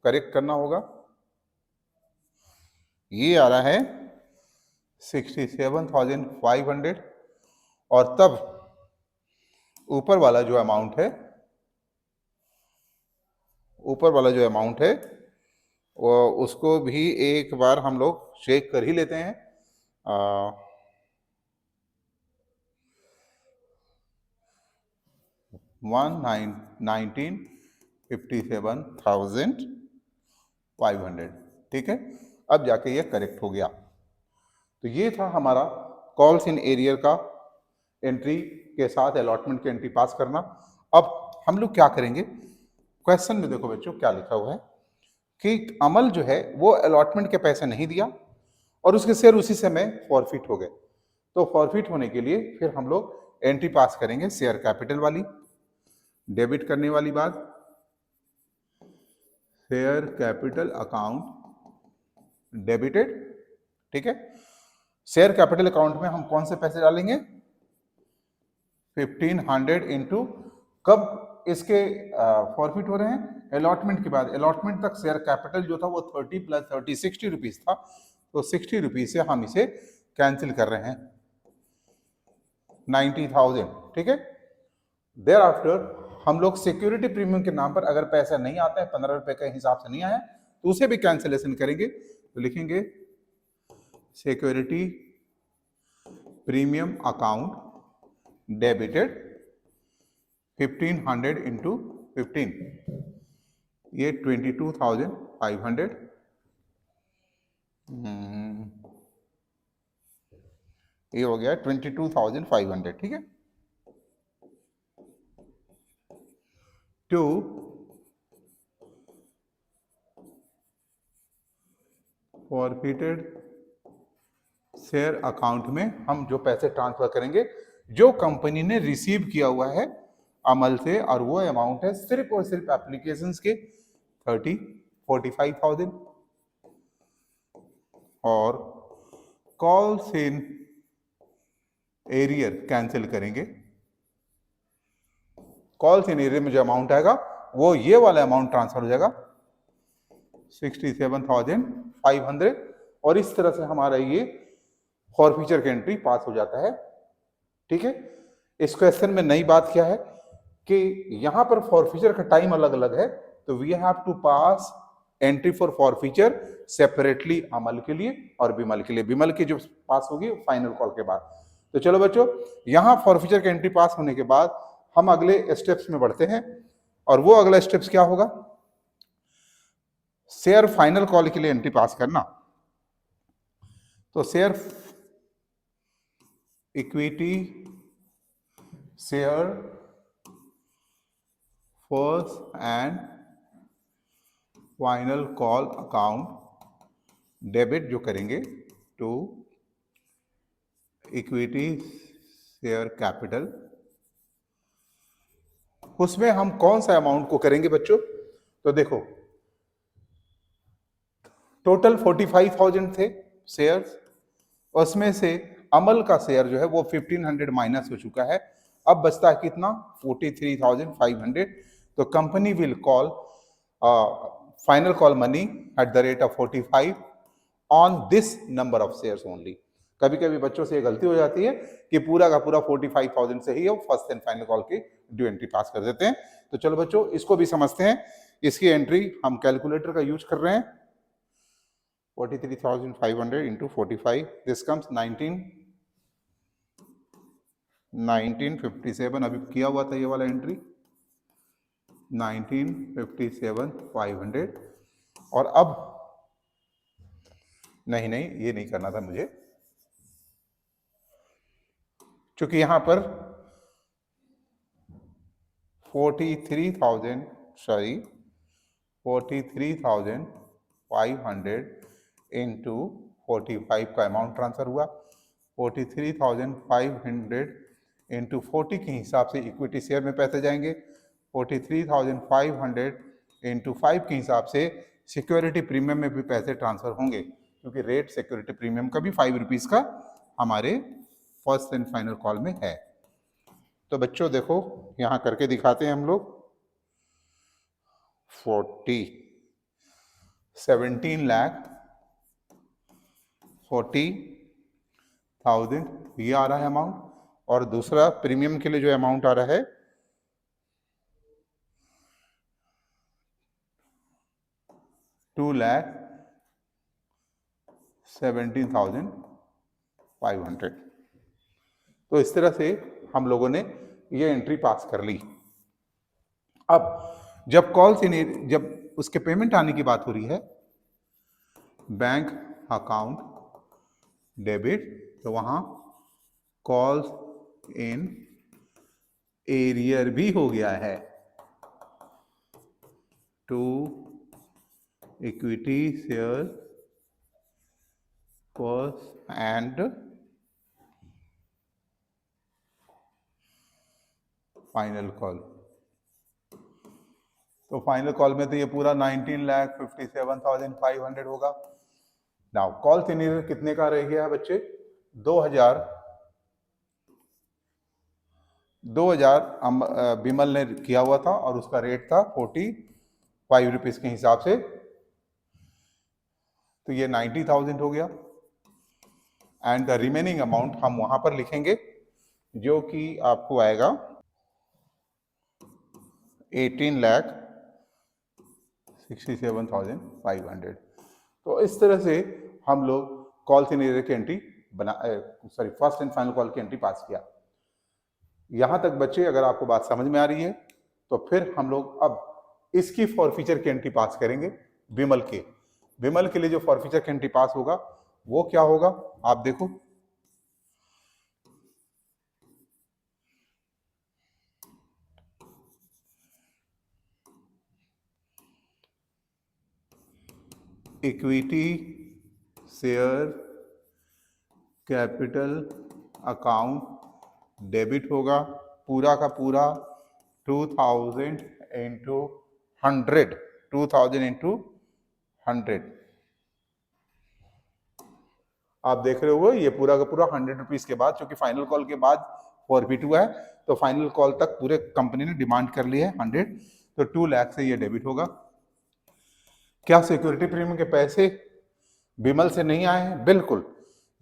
S2: करेक्ट करना होगा। ये आ रहा है 67,500 और तब ऊपर वाला जो अमाउंट है, वो उसको भी एक बार हम लोग चेक कर ही लेते हैं। 57,500, ठीक है। अब जाके ये करेक्ट हो गया। तो ये था हमारा कॉल्स इन एरियर का एंट्री के साथ अलॉटमेंट की एंट्री पास करना। अब हम लोग क्या करेंगे, क्वेश्चन में देखो बच्चों क्या लिखा हुआ है कि अमल जो है वो अलॉटमेंट के पैसे नहीं दिया और उसके शेयर उसी समय फॉरफिट हो गए। तो फॉरफिट होने के लिए फिर हम लोग एंट्री पास करेंगे शेयर कैपिटल वाली, डेबिट करने वाली बात, शेयर कैपिटल अकाउंट डेबिटेड, ठीक है। शेयर कैपिटल अकाउंट में हम कौन से पैसे डालेंगे? 1500 इंटू, कब इसके फॉरफिट हो रहे हैं? अलॉटमेंट के बाद। अलॉटमेंट तक शेयर कैपिटल जो था वो 30 प्लस 30 60 रुपीज था, तो 60 रुपीज से हम इसे कैंसिल कर रहे हैं, 90,000, ठीक है। देयर आफ्टर हम लोग सिक्योरिटी प्रीमियम के नाम पर अगर पैसा नहीं आता है, 15 रुपए के हिसाब से नहीं आया, तो उसे भी कैंसिलेशन करेंगे। तो लिखेंगे security premium account debited 1500 into 15, ये 22,500, ये हो गया 22,500, ठीक है। टू फॉरफिटेड शेयर अकाउंट में हम जो पैसे ट्रांसफर करेंगे जो कंपनी ने रिसीव किया हुआ है अमल से, और वो अमाउंट है सिर्फ और सिर्फ एप्लीकेशंस के 45,000 और कॉल्स इन एरियर कैंसिल करेंगे। कॉल्स इन एरियर में जो अमाउंट आएगा वो ये वाला अमाउंट ट्रांसफर हो जाएगा 67,500, और इस तरह से हमारा ये फॉरफीचर का एंट्री पास हो जाता है, ठीक है। इस क्वेश्चन में नई बात क्या है कि यहां पर फॉरफीचर का टाइम अलग अलग है, तो we have to pass entry for forfeiture separately Amal के लिए और बिमल के लिए। बिमल की जो पास होगी फाइनल कॉल के बाद। तो चलो बच्चों, यहां फॉरफीचर का एंट्री पास होने के बाद हम अगले स्टेप्स में बढ़ते हैं, और वो अगला स्टेप्स क्या होगा, शेयर फाइनल कॉल के लिए एंट्री पास करना। तो share equity share first and final call account debit जो करेंगे टू इक्विटी शेयर कैपिटल, उसमें हम कौन सा अमाउंट को करेंगे बच्चों, तो देखो टोटल 45,000 थे शेयर्स, उसमें से अमल का शेयर जो है वो 1500 माइनस हो चुका है, अब बचता है कितना 43,500। तो company will call final call money at the rate of 45 on this number of shares only. कभी कभी बच्चों से ये गलती हो जाती है कि पूरा का पूरा 45,000 से ही वो फर्स्ट एंड फाइनल कॉल की ड्यू एंट्री पास कर देते हैं। तो चलो बच्चों इसको भी समझते हैं। इसकी एंट्री हम कैलकुलेटर का यूज कर रहे हैं। 43,500 इंटू 45, दिस कम्स 1957। अभी किया हुआ था ये वाला एंट्री 1957,500। और अब नहीं ये नहीं करना था मुझे, क्योंकि यहां पर 43,500 इंटू 45 का अमाउंट ट्रांसफर हुआ। 43,500 इंटू 40 के हिसाब से इक्विटी शेयर में पैसे जाएंगे। 43,500 इंटू 5 के हिसाब से सिक्योरिटी प्रीमियम में भी पैसे ट्रांसफर होंगे, क्योंकि रेट सिक्योरिटी प्रीमियम का भी 5 रुपीज का हमारे फर्स्ट एंड फाइनल कॉल में है। तो बच्चों देखो यहां करके दिखाते हैं हम लोग। 17,40,000 ये आ रहा है अमाउंट, और दूसरा प्रीमियम के लिए जो अमाउंट आ रहा है 2,17,500। तो इस तरह से हम लोगों ने ये एंट्री पास कर ली। अब जब कॉल से जब उसके पेमेंट आने की बात हो रही है, बैंक अकाउंट डेबिट, तो वहां कॉल्स इन एरियर भी हो गया है to equity share first and final call. तो फाइनल कॉल में तो ये पूरा 19,57,500 होगा। नाउ कॉल सीनियर कितने का रह गया है बच्चे, 2,000 बिमल ने किया हुआ था, और उसका रेट था 45 रुपीज के हिसाब से, तो ये 90,000 हो गया। एंड द रिमेनिंग अमाउंट हम वहां पर लिखेंगे, जो कि आपको आएगा 18,67,500। तो इस तरह से हम लोग कॉल सीनियर की entry first and final call की एंट्री पास किया। यहां तक बच्चे अगर आपको बात समझ में आ रही है, तो फिर हम लोग अब इसकी फॉरफीचर की एंट्री पास करेंगे। विमल के लिए जो फॉरफीचर की एंट्री पास होगा वो क्या होगा, आप देखो। Equity share capital account debit होगा, पूरा का पूरा 2,000 इंटू 100, 2,000 इंटू 100। आप देख रहे हो ये पूरा का पूरा 100 रुपीज के बाद, क्योंकि फाइनल कॉल के बाद फॉरफिट हुआ है, तो फाइनल कॉल तक पूरे कंपनी ने डिमांड कर ली है 100, तो 2 लाख से ये डेबिट होगा। क्या सिक्योरिटी प्रीमियम के पैसे बिमल से नहीं आए हैं? बिल्कुल,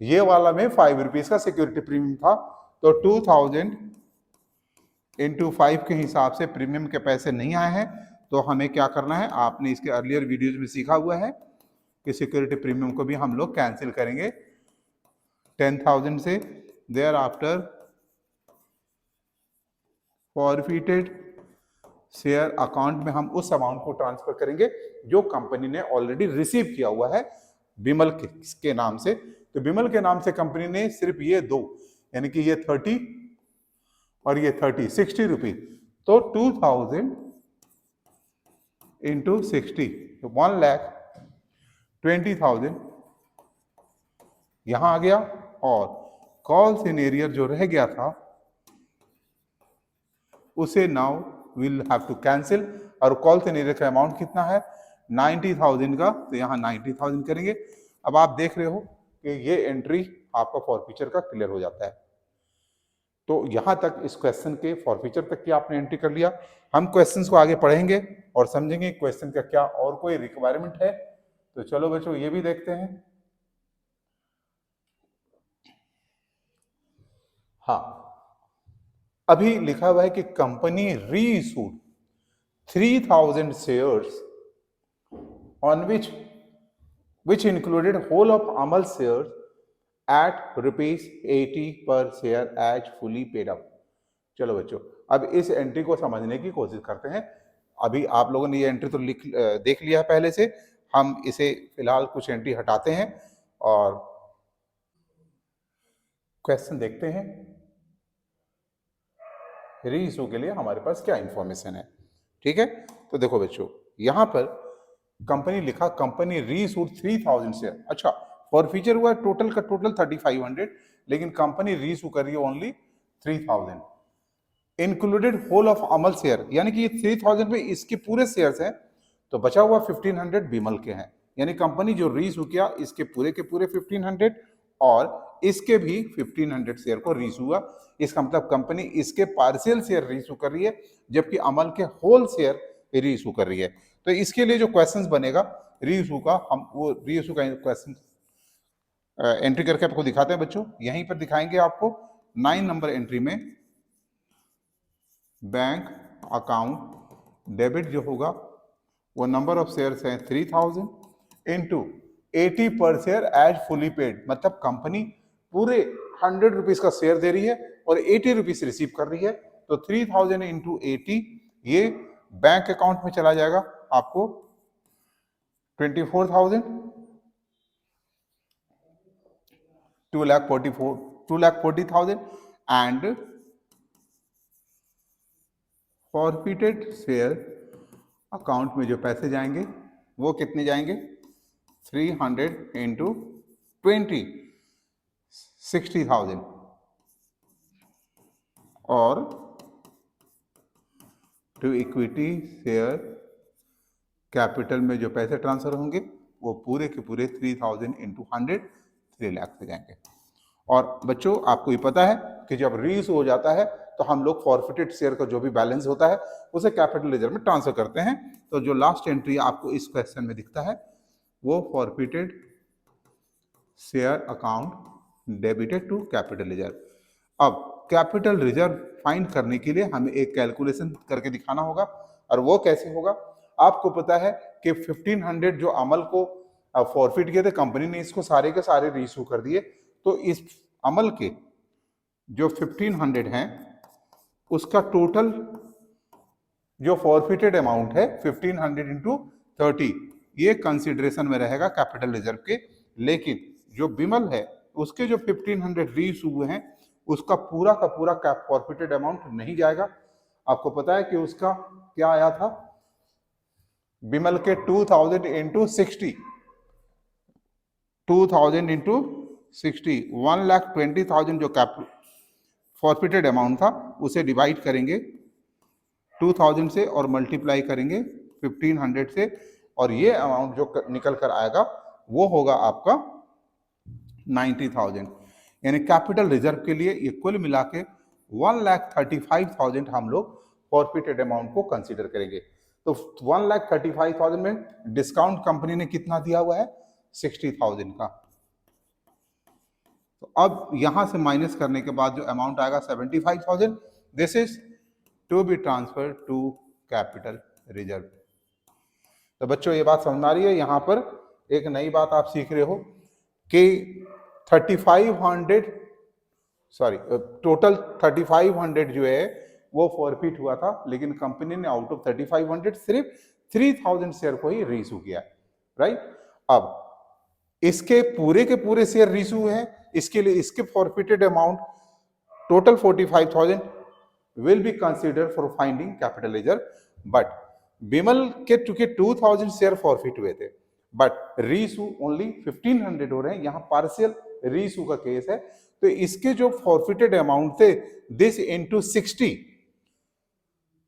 S2: ये वाला में 5 रुपीज का सिक्योरिटी प्रीमियम था, तो 2,000 इंटू 5 के हिसाब से प्रीमियम के पैसे नहीं आए हैं। तो हमें क्या करना है, आपने इसके अर्लियर वीडियोज में सीखा हुआ है कि सिक्योरिटी प्रीमियम को भी हम लोग कैंसिल करेंगे 10,000 से। Thereafter forfeited share account में हम उस अमाउंट को ट्रांसफर करेंगे जो कंपनी ने ऑलरेडी रिसीव किया हुआ है बिमल के नाम से। तो बिमल के नाम से कंपनी ने सिर्फ ये दो, यानी कि ये 30 और ये 30, 60 रुपीज, तो 2000 इंटू 60, 1,20,000 यहां आ गया। और कॉल्स इन एरियर जो रह गया था उसे now will have to cancel. और कॉल्स इन एरियर का अमाउंट कितना है 90,000 का, तो यहाँ 90,000 करेंगे। अब आप देख रहे हो कि ये एंट्री आपका फॉरफीचर का क्लियर हो जाता है। तो यहां तक इस क्वेश्चन के फॉरफीचर तक की आपने एंट्री कर लिया। हम क्वेश्चंस को आगे पढ़ेंगे और समझेंगे क्वेश्चन का क्या और कोई रिक्वायरमेंट है। तो चलो बच्चों ये भी देखते हैं। हाँ, अभी लिखा हुआ है कि company reissued 3,000 shares on which included whole of Amal shares at ₹80 per share as fully paid up। चलो बच्चों अब इस एंट्री को समझने की कोशिश करते हैं। अभी आप लोगों ने ये एंट्री तो देख लिया है पहले से, हम इसे फिलहाल कुछ एंट्री हटाते हैं और क्वेश्चन देखते हैं। री इशू के लिए हमारे पास क्या इंफॉर्मेशन है, ठीक है। तो देखो बच्चों यहां पर कंपनी लिखा, कंपनी री इशूड 3,000 शेयर। अच्छा, फॉरफीचर हुआ टोटल का टोटल 3,500, लेकिन कंपनी री इशू कर रही है only 3,000। Included whole of Amal share, यानी कि ये 3,000 में इसके पूरे शेयर्स हैं, तो बचा हुआ 1,500 बिमल के हैं। यानी कंपनी जो री इशू किया इसके पूरे के पूरे 1,500 और इसके भी 1,500 शेयर को री इशू हुआ। इसका मतलब कंपनी इसके पार्शियल शेयर री इशू कर रही है, जबकि अमल के होल शेयर री इशू कर रही है। तो इसके लिए जो क्वेश्चंस बनेगा री इशू का, हम वो री इशू का क्वेश्चन एंट्री करके आपको दिखाते हैं बच्चों। यहीं पर दिखाएंगे आपको 9 नंबर एंट्री में बैंक अकाउंट डेबिट जो होगा वो नंबर ऑफ शेयर्स है 3,000 इंटू 80 पर शेयर एज फुली पेड। मतलब कंपनी पूरे 100 रुपीज का शेयर दे रही है और 80 रुपीज रिसीव कर रही है। तो 3,000 इंटू 80 ये बैंक अकाउंट में चला जाएगा आपको 24,000, 2,40,000 एंड फॉरफिटेड शेयर अकाउंट में जो पैसे जाएंगे वो कितने जाएंगे 300 इंटू 20, 60,000 और टू इक्विटी शेयर कैपिटल में जो पैसे ट्रांसफर होंगे वो पूरे के पूरे 3,000 इंटू 100, 3 लाख से जाएंगे। और बच्चों आपको ये पता है कि जब री इशू हो जाता है तो हम लोग फॉरफिटेड शेयर का जो भी बैलेंस होता है उसे कैपिटल लेजर में ट्रांसफर करते हैं। तो जो लास्ट एंट्री आपको इस क्वेश्चन में दिखता है वो forfeited share account debited to capital ledger. अब कैपिटल रिजर्व फाइंड करने के लिए हमें एक कैलकुलेशन करके दिखाना होगा, और वो कैसे होगा। आपको पता है कि 1,500 जो अमल को फॉरफिट किए थे, कंपनी ने इसको सारे के सारे रीइशू कर दिए। तो इस अमल के जो 1,500 हैं उसका टोटल जो फॉरफिटेड अमाउंट है 1,500 इंटू 30, ये कंसिडरेशन में रहेगा कैपिटल रिजर्व के। लेकिन जो बिमल है उसके जो 1,500 रीइशू हुए हैं उसका पूरा का पूरा फॉरफिटेड अमाउंट नहीं जाएगा। आपको पता है कि उसका क्या आया था, बिमल के 2,000 इंटू 60, 2,000 इंटू 60, 1,20,000 जो फॉरफिटेड अमाउंट था उसे डिवाइड करेंगे 2,000 से और मल्टीप्लाई करेंगे 1,500 से, और ये अमाउंट जो निकल कर आएगा वो होगा आपका 90,000। यानी कैपिटल रिजर्व के लिए ये कुल मिला के 1,35,000 हम लोग फॉरफिटेड अमाउंट को कंसीडर करेंगे। तो 1,35,000 में डिस्काउंट कंपनी ने कितना दिया हुआ है 60,000 का। तो अब यहां से माइनस करने के बाद जो अमाउंट आएगा 75,000, this is to be transfer to capital reserve. तो बच्चों ये बात समझ आ रही है। यहां पर एक नई बात आप सीख रहे हो कि 3,500 टोटल 3,500 जो है वो फॉरफिट हुआ था, लेकिन कंपनी ने आउट ऑफ 3500 सिर्फ 3000 शेयर को ही रीइशू किया, राइट। अब इसके पूरे के पूरे शेयर रीइशू हैं, इसके लिए इसके forfeited amount total 45,000 will be considered for finding capital ledger, but Bimal के चूंकि 2000 शेयर फॉरफिट हुए थे, बट रीइशू ओनली 1500 हो रहे हैं, यहां पार्शियल रीइशू का केस है, तो इसके जो फॉरफिटेड अमाउंट थे दिस इनटू 60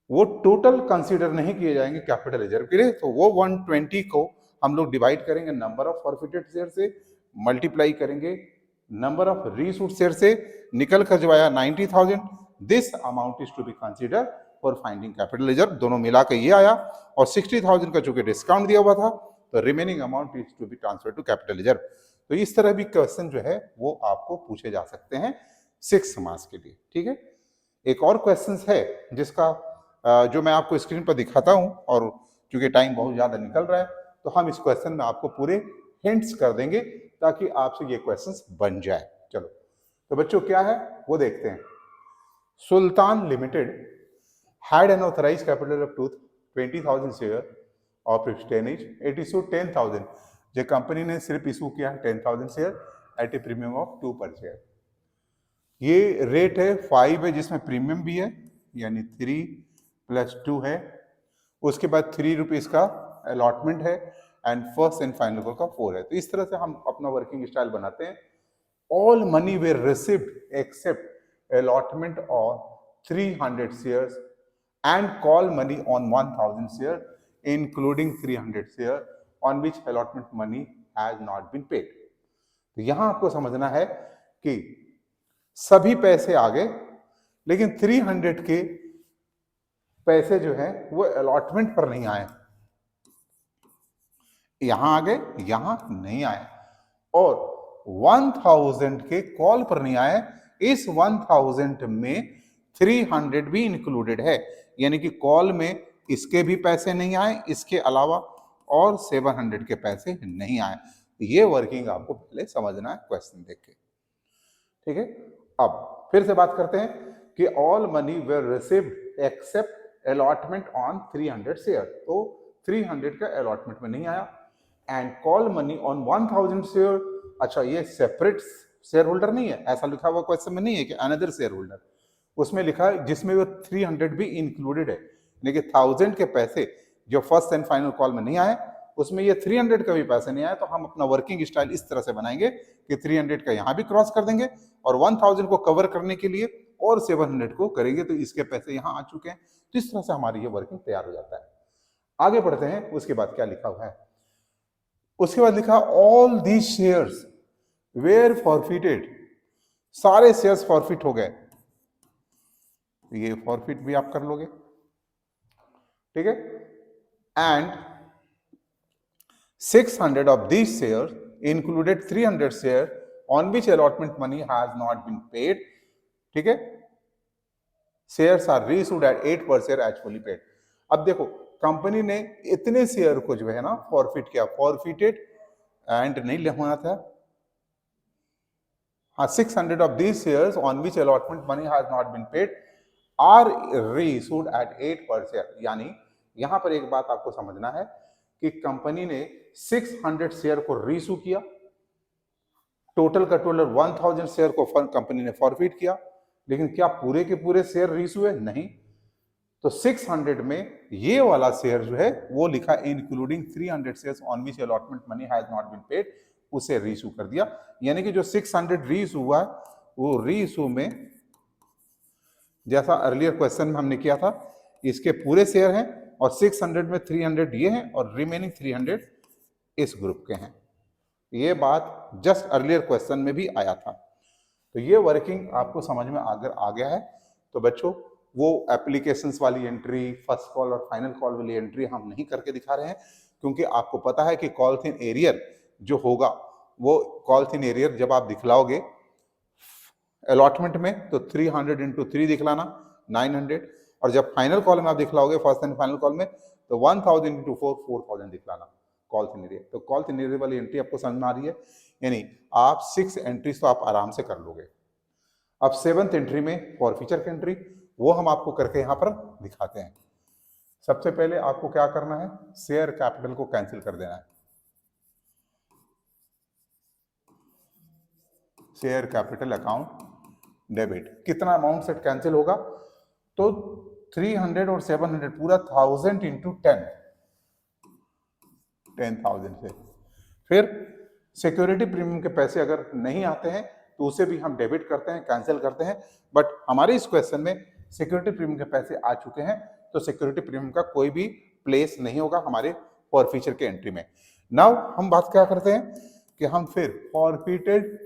S2: वो टोटल कंसीडर नहीं किए जाएंगे कैपिटल लेजर के लिए। तो वो 120 को हम लोग डिवाइड करेंगे नंबर ऑफ फॉरफिटेड शेयर से, मल्टीप्लाई करेंगे नंबर ऑफ रीइशूड शेयर से, निकल कर जो आया 90,000, this amount is to be consider for finding capital ledger. दोनों मिला के ये आया, और 60,000 का चूंकि डिस्काउंट दिया हुआ था तो remaining amount is to be transfer to capital ledger. तो इस तरह भी क्वेश्चन जो है वो आपको पूछे जा सकते हैं 6 मार्क्स के लिए, ठीक है। एक और क्वेश्चन है जिसका जो मैं आपको स्क्रीन पर दिखाता हूं, और चूंकि टाइम बहुत ज्यादा निकल रहा है तो हम इस क्वेश्चन में आपको पूरे हिंट्स कर देंगे ताकि आपसे ये क्वेश्चंस बन जाए। चलो तो बच्चों क्या है वो देखते हैं। Sultan limited had an authorised capital of 20,000 share of exchange, it issue 10,000। जो कंपनी ने सिर्फ इशू किया 10,000 share at a premium of 2 per share. ये रेट है 5 है, जिसमें प्रीमियम भी है, यानी 3 + 2 है। उसके बाद 3 रुपीज का अलॉटमेंट है, and first and final call का 4 है। तो इस तरह से हम अपना वर्किंग स्टाइल बनाते हैं। All money were received except allotment on 300 shares and call money on 1000 share including 300 share on which allotment money has not been paid. तो यहां आपको समझना है कि सभी पैसे आ गए, लेकिन 300 के पैसे जो है वो अलॉटमेंट पर नहीं आए, यहां आ गए, यहां नहीं आए, और 1000 के कॉल पर नहीं आए। इस 1000 में 300 भी इंक्लूडेड है, यानी कि कॉल में इसके भी पैसे नहीं आए, इसके अलावा और 700 के पैसे नहीं आए। ये वर्किंग आपको पहले समझना है क्वेश्चन देख के, ठीक है। अब फिर से बात करते हैं कि all money were received except allotment on 300 share, तो 300 का अलॉटमेंट में नहीं आया, and call money on 1000 share. अच्छा, ये सेपरेट शेयर होल्डर नहीं है, ऐसा लिखा हुआ क्वेश्चन में नहीं है कि अनदर शेयर होल्डर, उसमें लिखा है जिसमें वो 300 भी इंक्लूडेड है, यानी कि 1000 के पैसे जो फर्स्ट एंड फाइनल कॉल में नहीं आए, उसमें ये 300 का भी पैसे नहीं आए। तो हम अपना वर्किंग स्टाइल इस तरह से बनाएंगे कि 300 का यहां भी क्रॉस कर देंगे, और 1000 को कवर करने के लिए और 700 को करेंगे, तो इसके पैसे यहां आ चुके हैं। तो इस तरह से हमारी ये वर्किंग तैयार हो जाता है। आगे बढ़ते हैं, उसके बाद क्या लिखा हुआ है, उसके बाद लिखा all these shares where forfeited, सारे शेयर्स फॉरफिट हो गए। ये फॉरफिट भी आप कर लोगे, ठीक है। And 600 of these shares included 300 share on which allotment money has not been paid, ठीक है। Shares are reissued at 8 per share as fully paid. अब देखो कंपनी ने इतने शेयर को जो है ना फॉरफिट किया, फॉरफिटेड एंड नहीं होना था, हाँ, 600 of these shares on which allotment money has not been paid are reissued at 8 per share. यानी यहां पर एक बात आपको समझना है कि कंपनी ने 600 शेयर को रीइश्यू किया, टोटल का टोटल 1000 शेयर को कंपनी ने फॉरफिट किया, लेकिन क्या पूरे के पूरे शेयर रीइश्यू है? नहीं। तो 600 में ये वाला शेयर जो है वो लिखा including 300 shares on which allotment money has not been paid, उसे रीइश्यू कर दिया। यानी कि जो 600 रीइश्यू हुआ वो रीइश्यू में, जैसा अर्लियर क्वेश्चन में हमने किया था, इसके पूरे शेयर हैं, और 600 में 300 ये हैं, और रिमेनिंग 300 इस ग्रुप के हैं। ये बात जस्ट अर्लियर क्वेश्चन में भी आया था। तो ये वर्किंग आपको समझ में अगर आ गया है तो बच्चों वो एप्लीकेशंस वाली एंट्री, फर्स्ट कॉल और फाइनल कॉल वाली एंट्री हम नहीं करके दिखा रहे हैं, क्योंकि आपको पता है कि कॉल थिन एरियर जो होगा वो कॉल थिन एरियर जब आप दिखलाओगे अलॉटमेंट में तो 300 इंटू 3 दिखलाना 900, और जब फाइनल कॉल में आप दिखलाओगे फर्स्ट एंड फाइनल कॉल में तो 1000 इंटू 4 4000 दिखलाना कॉल थिन एरियर। तो कॉल थिन एरियर वाली एंट्री आपको समझ में आ रही है, यानी आप 6 एंट्रीज तो आप आराम से कर लोगे। अब 7th एंट्री में फॉर फीचर की एंट्री, वो हम आपको करके यहाँ पर दिखाते हैं। सबसे पहले आपको क्या करना है, शेयर कैपिटल को कैंसिल कर देना है। शेयर कैपिटल अकाउंट डेबिट, कितना अमाउंट से कैंसिल होगा, तो 300 और 700 पूरा 1000 इंटू 10,000 से। फिर सिक्योरिटी प्रीमियम के पैसे अगर नहीं आते हैं तो उसे भी हम डेबिट करते हैं, कैंसिल करते हैं। बट हमारे इस क्वेश्चन में सिक्योरिटी प्रीमियम के पैसे आ चुके हैं, तो सिक्योरिटी प्रीमियम का कोई भी प्लेस नहीं होगा हमारे फॉरफीचर के एंट्री में। नाउ हम बात क्या करते हैं कि हम फिर फॉरफिटेड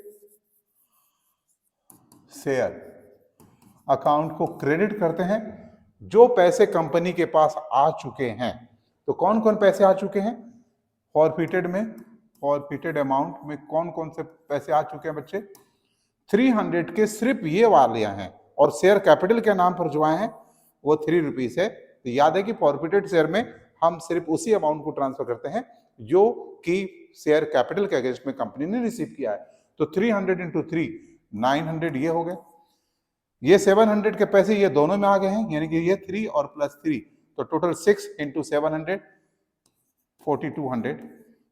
S2: शेयर अकाउंट को क्रेडिट करते हैं। जो पैसे कंपनी के पास आ चुके हैं, तो कौन कौन पैसे आ चुके हैं फॉरफिटेड में, फॉरफिटेड अमाउंट में कौन कौन से पैसे आ चुके हैं बच्चे, 300 के सिर्फ ये वाले हैं, और शेयर कैपिटल के नाम पर जो आए हैं वो 3 रुपीज है। तो याद है कि फॉरफिटेड शेयर में हम सिर्फ उसी अमाउंट को ट्रांसफर करते हैं जो कि शेयर कैपिटल के अगेंस्ट में कंपनी ने रिसीव किया है। तो 300 इंटू 3 900 ये हो गए। ये 700 के पैसे ये दोनों में आ गए हैं, यानी कि ये 3 और प्लस 3, तो टोटल 6 इंटू 700 4200।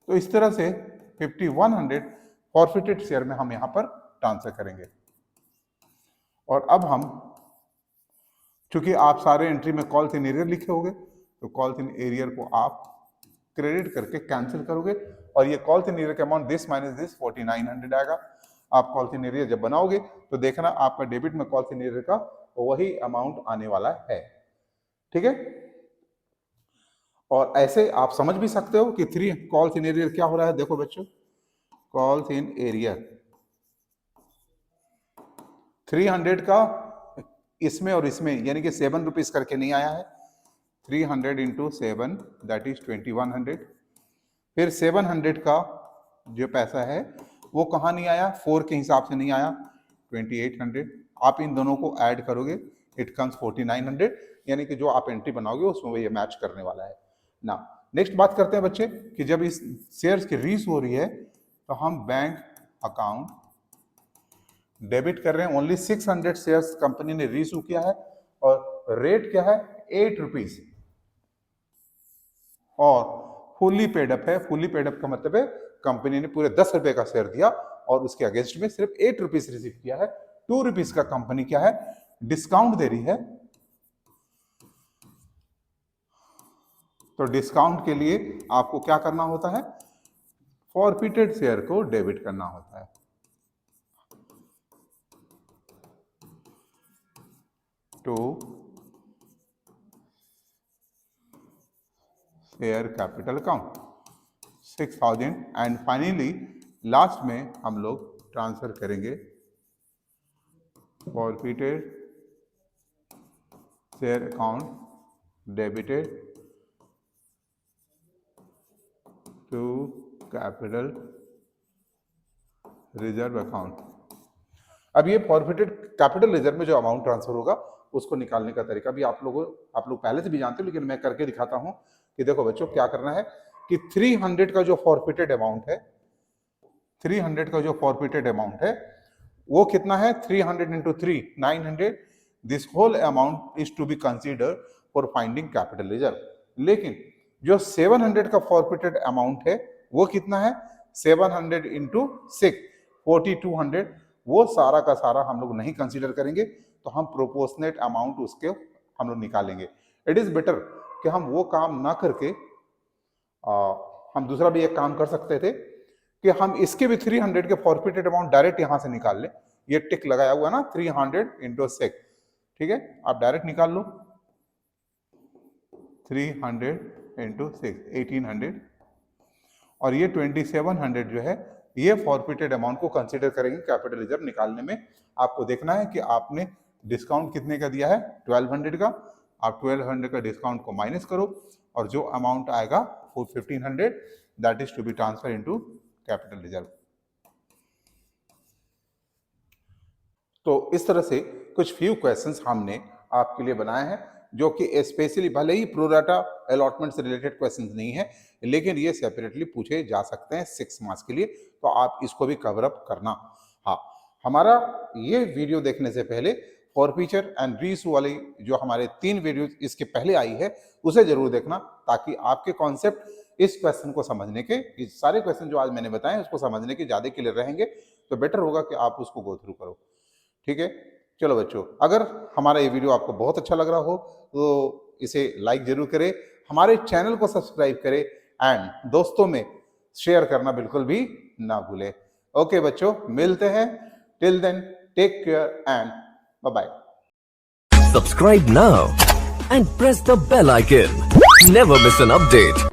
S2: तो इस तरह से 5100 फॉरफिटेड शेयर में हम यहां पर ट्रांसफर करेंगे। और अब हम, चूंकि आप सारे एंट्री में कॉल्स इन एरियर लिखे होंगे, तो कॉल्स इन एरियर को आप क्रेडिट करके कैंसिल करोगे, और ये कॉल्स इन एरियर का अमाउंट दिस माइनस दिस 4900 आएगा। आप कॉल्स इन एरियर जब बनाओगे तो देखना आपका डेबिट में कॉल्स इन एरियर का वही अमाउंट आने वाला है। ठीक है, और ऐसे आप समझ भी सकते हो कि 3 कॉल्स इन एरियर क्या हो रहा है। देखो बच्चों, कॉल्स इन एरियर 300 का इसमें और इसमें, यानी कि 7 रुपीज करके नहीं आया है। 300 इंटू 7 दैट इज 2100। फिर 700 का जो पैसा है वो कहाँ नहीं आया, 4 के हिसाब से नहीं आया, 2800। आप इन दोनों को ऐड करोगे, इट कम्स 4900, यानी कि जो आप एंट्री बनाओगे उसमें ये मैच करने वाला है ना। नेक्स्ट बात करते हैं बच्चे कि जब इस शेयर्स की रीस हो रही है तो हम बैंक अकाउंट डेबिट कर रहे हैं। ओनली 600 शेयर्स कंपनी ने रीइशू किया है, और रेट क्या है 8 रुपीज, और फुल्ली पेड अप है। फुल्ली पेड अप का मतलब है कंपनी ने पूरे 10 रुपए का शेयर दिया और उसके अगेंस्ट में सिर्फ 8 रुपीज रिसीव किया है। 2 रुपीज का कंपनी क्या है, डिस्काउंट दे रही है। तो डिस्काउंट के लिए आपको क्या करना होता है, फॉरफिटेड शेयर को डेबिट करना होता है। To share capital account 6000, and finally last में हम लोग ट्रांसफर करेंगे forfeited share account debited to capital reserve account. अब ये फॉरफिटेड कैपिटल रिजर्व में जो अमाउंट ट्रांसफर होगा उसको निकालने का तरीका भी आप लोग पहले से भी जानते हो, लेकिन मैं करके दिखाता हूं कि देखो बच्चों क्या करना है कि 300 का जो फॉरफिटेड अमाउंट है, 300 का जो फॉरफिटेड अमाउंट है वो कितना है, 300 into 3 900। This whole amount is to be consider for finding capital reserve. लेकिन जो 700 का फॉरफिटेड अमाउंट है वो कितना है, 700 इंटू 6 4200। वो सारा का सारा हम लोग नहीं कंसीडर करेंगे, तो हम प्रोपोर्शनेट अमाउंट उसके हम लोग निकालेंगे। इट इज बेटर कि हम वो काम ना करके हम दूसरा भी एक काम कर सकते थे कि हम इसके भी 300 के फॉरफिटेड अमाउंट डायरेक्ट यहां से निकाल लें। ये टिक लगाया हुआ ना 300 इंटू 6, ठीक है, आप डायरेक्ट निकाल लो 300 इंटू 6 1800, और ये 2700 जो है ये फॉरफिटेड अमाउंट को कंसीडर करेंगे कैपिटल रिजर्व निकालने में। आपको देखना है कि आपने डिस्काउंट कितने का दिया है, 1200 का। आप 1200 का डिस्काउंट को माइनस करो, और जो अमाउंट आएगा वो 1500, that is to be transfer into capital reserve. तो इस तरह से कुछ फ्यू क्वेश्चंस हमने आपके लिए बनाए हैं, जो कि स्पेशली भले ही प्रोराटा अलॉटमेंट से रिलेटेड क्वेश्चंस नहीं है, लेकिन ये सेपरेटली पूछे जा सकते हैं 6 मार्क्स के लिए, तो आप इसको भी कवर अप करना। हाँ, हमारा ये वीडियो देखने से पहले फॉरफीचर एंड रीयूज वाली जो हमारे 3 वीडियो इसके पहले आई है उसे जरूर देखना, ताकि आपके कॉन्सेप्ट इस क्वेश्चन को समझने के, इस सारे क्वेश्चन जो आज मैंने बताए उसको समझने के ज्यादा क्लियर रहेंगे। तो बेटर होगा कि आप उसको गो थ्रू करो। ठीक है, चलो बच्चों, अगर हमारा ये वीडियो आपको बहुत अच्छा लग रहा हो तो इसे लाइक जरूर करें, हमारे चैनल को सब्सक्राइब करें एंड दोस्तों में शेयर करना बिल्कुल भी ना भूलें। ओके बच्चों, मिलते हैं। Till then, take care and bye bye.
S3: Subscribe now and press the bell icon. Never miss an update.